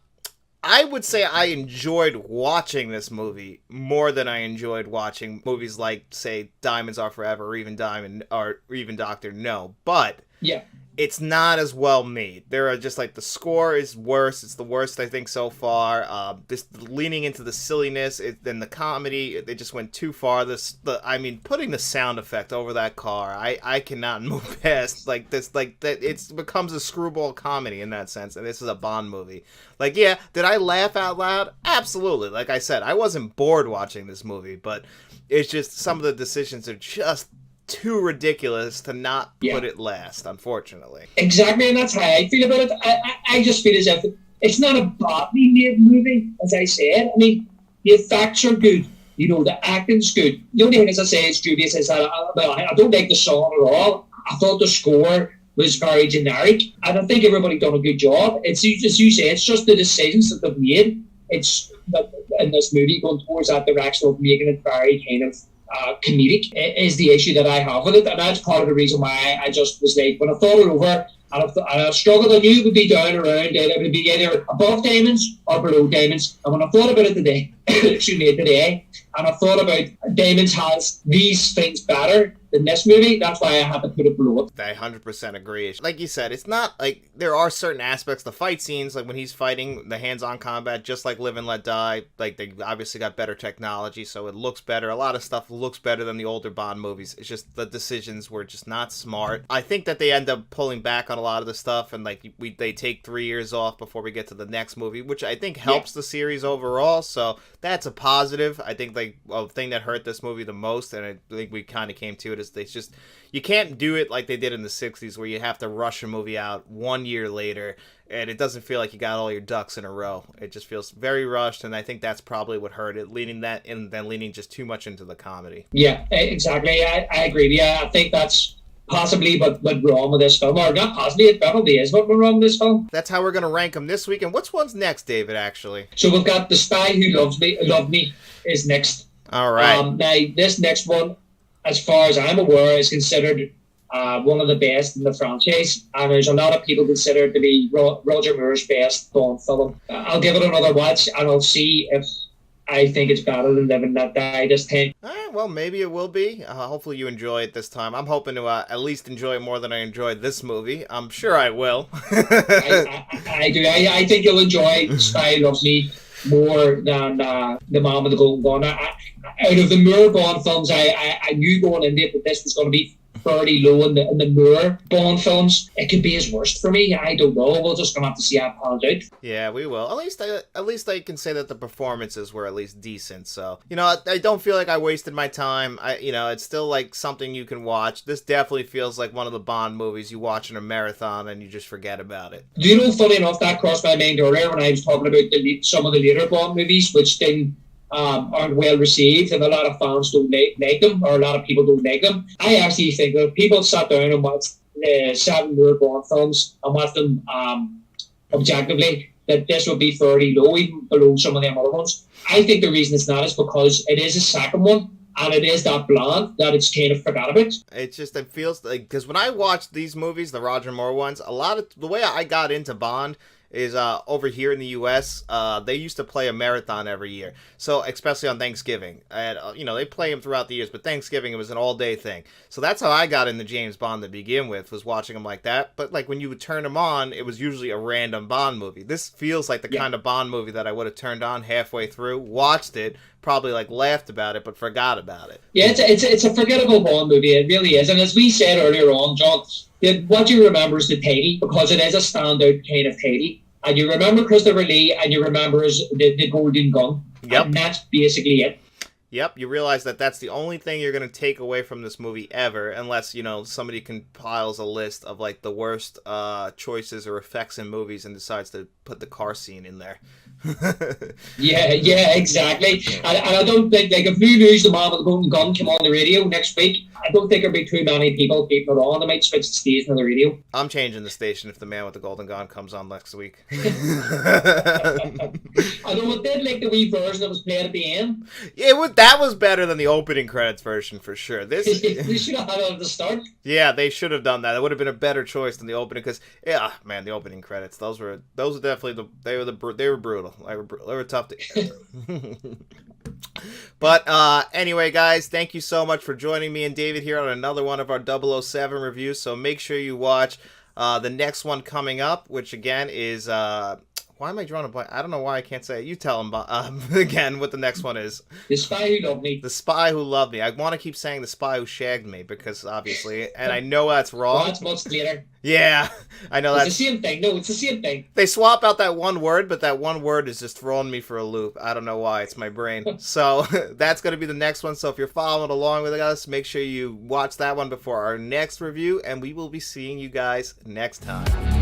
I would say I enjoyed watching this movie more than I enjoyed watching movies like, say, Diamonds Are Forever or even Dr. No. But yeah, it's not as well made. There are just like the score is worse. It's the worst I think so far. This leaning into the silliness, then the comedy, they just went too far. Putting the sound effect over that car, I cannot move past like this. Like that, it becomes a screwball comedy in that sense. And this is a Bond movie. Like, yeah, did I laugh out loud? Absolutely. Like I said, I wasn't bored watching this movie, but it's just some of the decisions are just too ridiculous to not put it last, unfortunately. Exactly, and that's how I feel about it. I just feel as if it's not a badly made movie, as I said. I mean, the effects are good. You know, the acting's good. The only thing, as I say, is dubious is that I don't like the song at all. I thought the score was very generic, and I think everybody done a good job. It's as you say, it's just the decisions that they've made. It's in this movie going towards that direction of making it very kind of comedic is the issue that I have with it, and that's part of the reason why I just was like, when I thought it over, and I struggled, I knew it would be down around, and it would be either above Diamonds or below Diamonds. And when I thought about it today, and I thought about Diamonds has these things better than this movie, that's why I had to put it below it. I 100% agree. Like you said, it's not like there are certain aspects, the fight scenes, like when he's fighting, the hands-on combat, just like Live and Let Die, like they obviously got better technology, so it looks better. A lot of stuff looks better than the older Bond movies. It's just the decisions were just not smart. I think that they end up pulling back on a lot of the stuff, and like they take 3 years off before we get to the next movie, which I think helps the series overall, so that's a positive. I think like a thing that hurt this movie the most, and I think we kind of came to it, is they just, you can't do it like they did in the 60s where you have to rush a movie out 1 year later and it doesn't feel like you got all your ducks in a row. It just feels very rushed, and I think that's probably what hurt it, leaning that and then leaning just too much into the comedy. Yeah, exactly. I agree. Yeah, I think that's possibly what went wrong with this film, or not possibly, it probably is what went wrong with this film. That's how we're going to rank them this week. And what's one's next, David, actually? So we've got The Spy Who Loved Me is next. All right. Now, this next one, as far as I'm aware, is considered one of the best in the franchise, and there's a lot of people consider it to be Roger Moore's best Bond film. I'll give it another watch, and I'll see if I think it's better than Live and Let Die this time. All right, well, maybe it will be. Hopefully you enjoy it this time. I'm hoping to at least enjoy it more than I enjoyed this movie. I'm sure I will. I do. I think you'll enjoy Spy Who Loves Me more than The Man with the Golden Gun. Out of the Moore Bond films, I knew going into it that this was going to be fairly low in the Moore Bond films. It could be his worst for me. I don't know. We're just gonna have to see how it pans out. Yeah, we will. At least I can say that the performances were at least decent. So, you know, I don't feel like I wasted my time. It's still like something you can watch. This definitely feels like one of the Bond movies you watch in a marathon and you just forget about it. Do you know, funny enough, that crossed my mind earlier when I was talking about some of the later Bond movies, which aren't well received, and a lot of fans don't like them, or a lot of people don't like them. I actually think that if people sat down and watched the 7 more Bond films and watch them objectively, that this would be fairly low, even below some of them other ones. I think the reason it's not is because it is a second one, and it is that bland that it's kind of forgot about. It feels like, because when I watched these movies, the Roger Moore ones, a lot of the way I got into Bond is over here in the U.S. They used to play a marathon every year, so especially on Thanksgiving, and they play them throughout the years, but Thanksgiving it was an all-day thing. So that's how I got into James Bond to begin with, was watching them like that. But like when you would turn them on, it was usually a random Bond movie. This feels like the kind of Bond movie that I would have turned on halfway through, watched it, probably like laughed about it, but forgot about it. Yeah, it's a forgettable Bond movie. It really is, and as we said earlier on, John, what you remember is the title, because it is a standout kind of title. And you remember Christopher Lee, and you remember the Golden Gun. Yep. And that's basically it. Yep, you realize that that's the only thing you're going to take away from this movie ever, unless, somebody compiles a list of, like, the worst choices or effects in movies and decides to put the car scene in there. Yeah, exactly. And I don't think, like, if you lose the Man with the Golden Gun come on the radio next week, I don't think there'll be too many people keeping it on. They might switch the station on the radio. I'm changing the station if the Man with the Golden Gun comes on next week. Although it did like the wee version that was played at the end. Yeah, that was better than the opening credits version for sure. They should have had it at the start. Yeah, they should have done that. That would have been a better choice than the opening, because the opening credits, those were definitely they were brutal. They were tough to hear. But anyway, guys, thank you so much for joining me and David here on another one of our 007 reviews. So make sure you watch the next one coming up, which again is why am I drawing a blank? I don't know why I can't say it. You tell him again what the next one is. The Spy Who Loved Me. The Spy Who Loved Me. I want to keep saying The Spy Who Shagged Me, because obviously, and I know that's wrong. Well, that's much later. Yeah, I know that's the same thing. No, it's the same thing. They swap out that one word, but that one word is just throwing me for a loop. I don't know why. It's my brain. So that's going to be the next one. So if you're following along with us, make sure you watch that one before our next review, and we will be seeing you guys next time.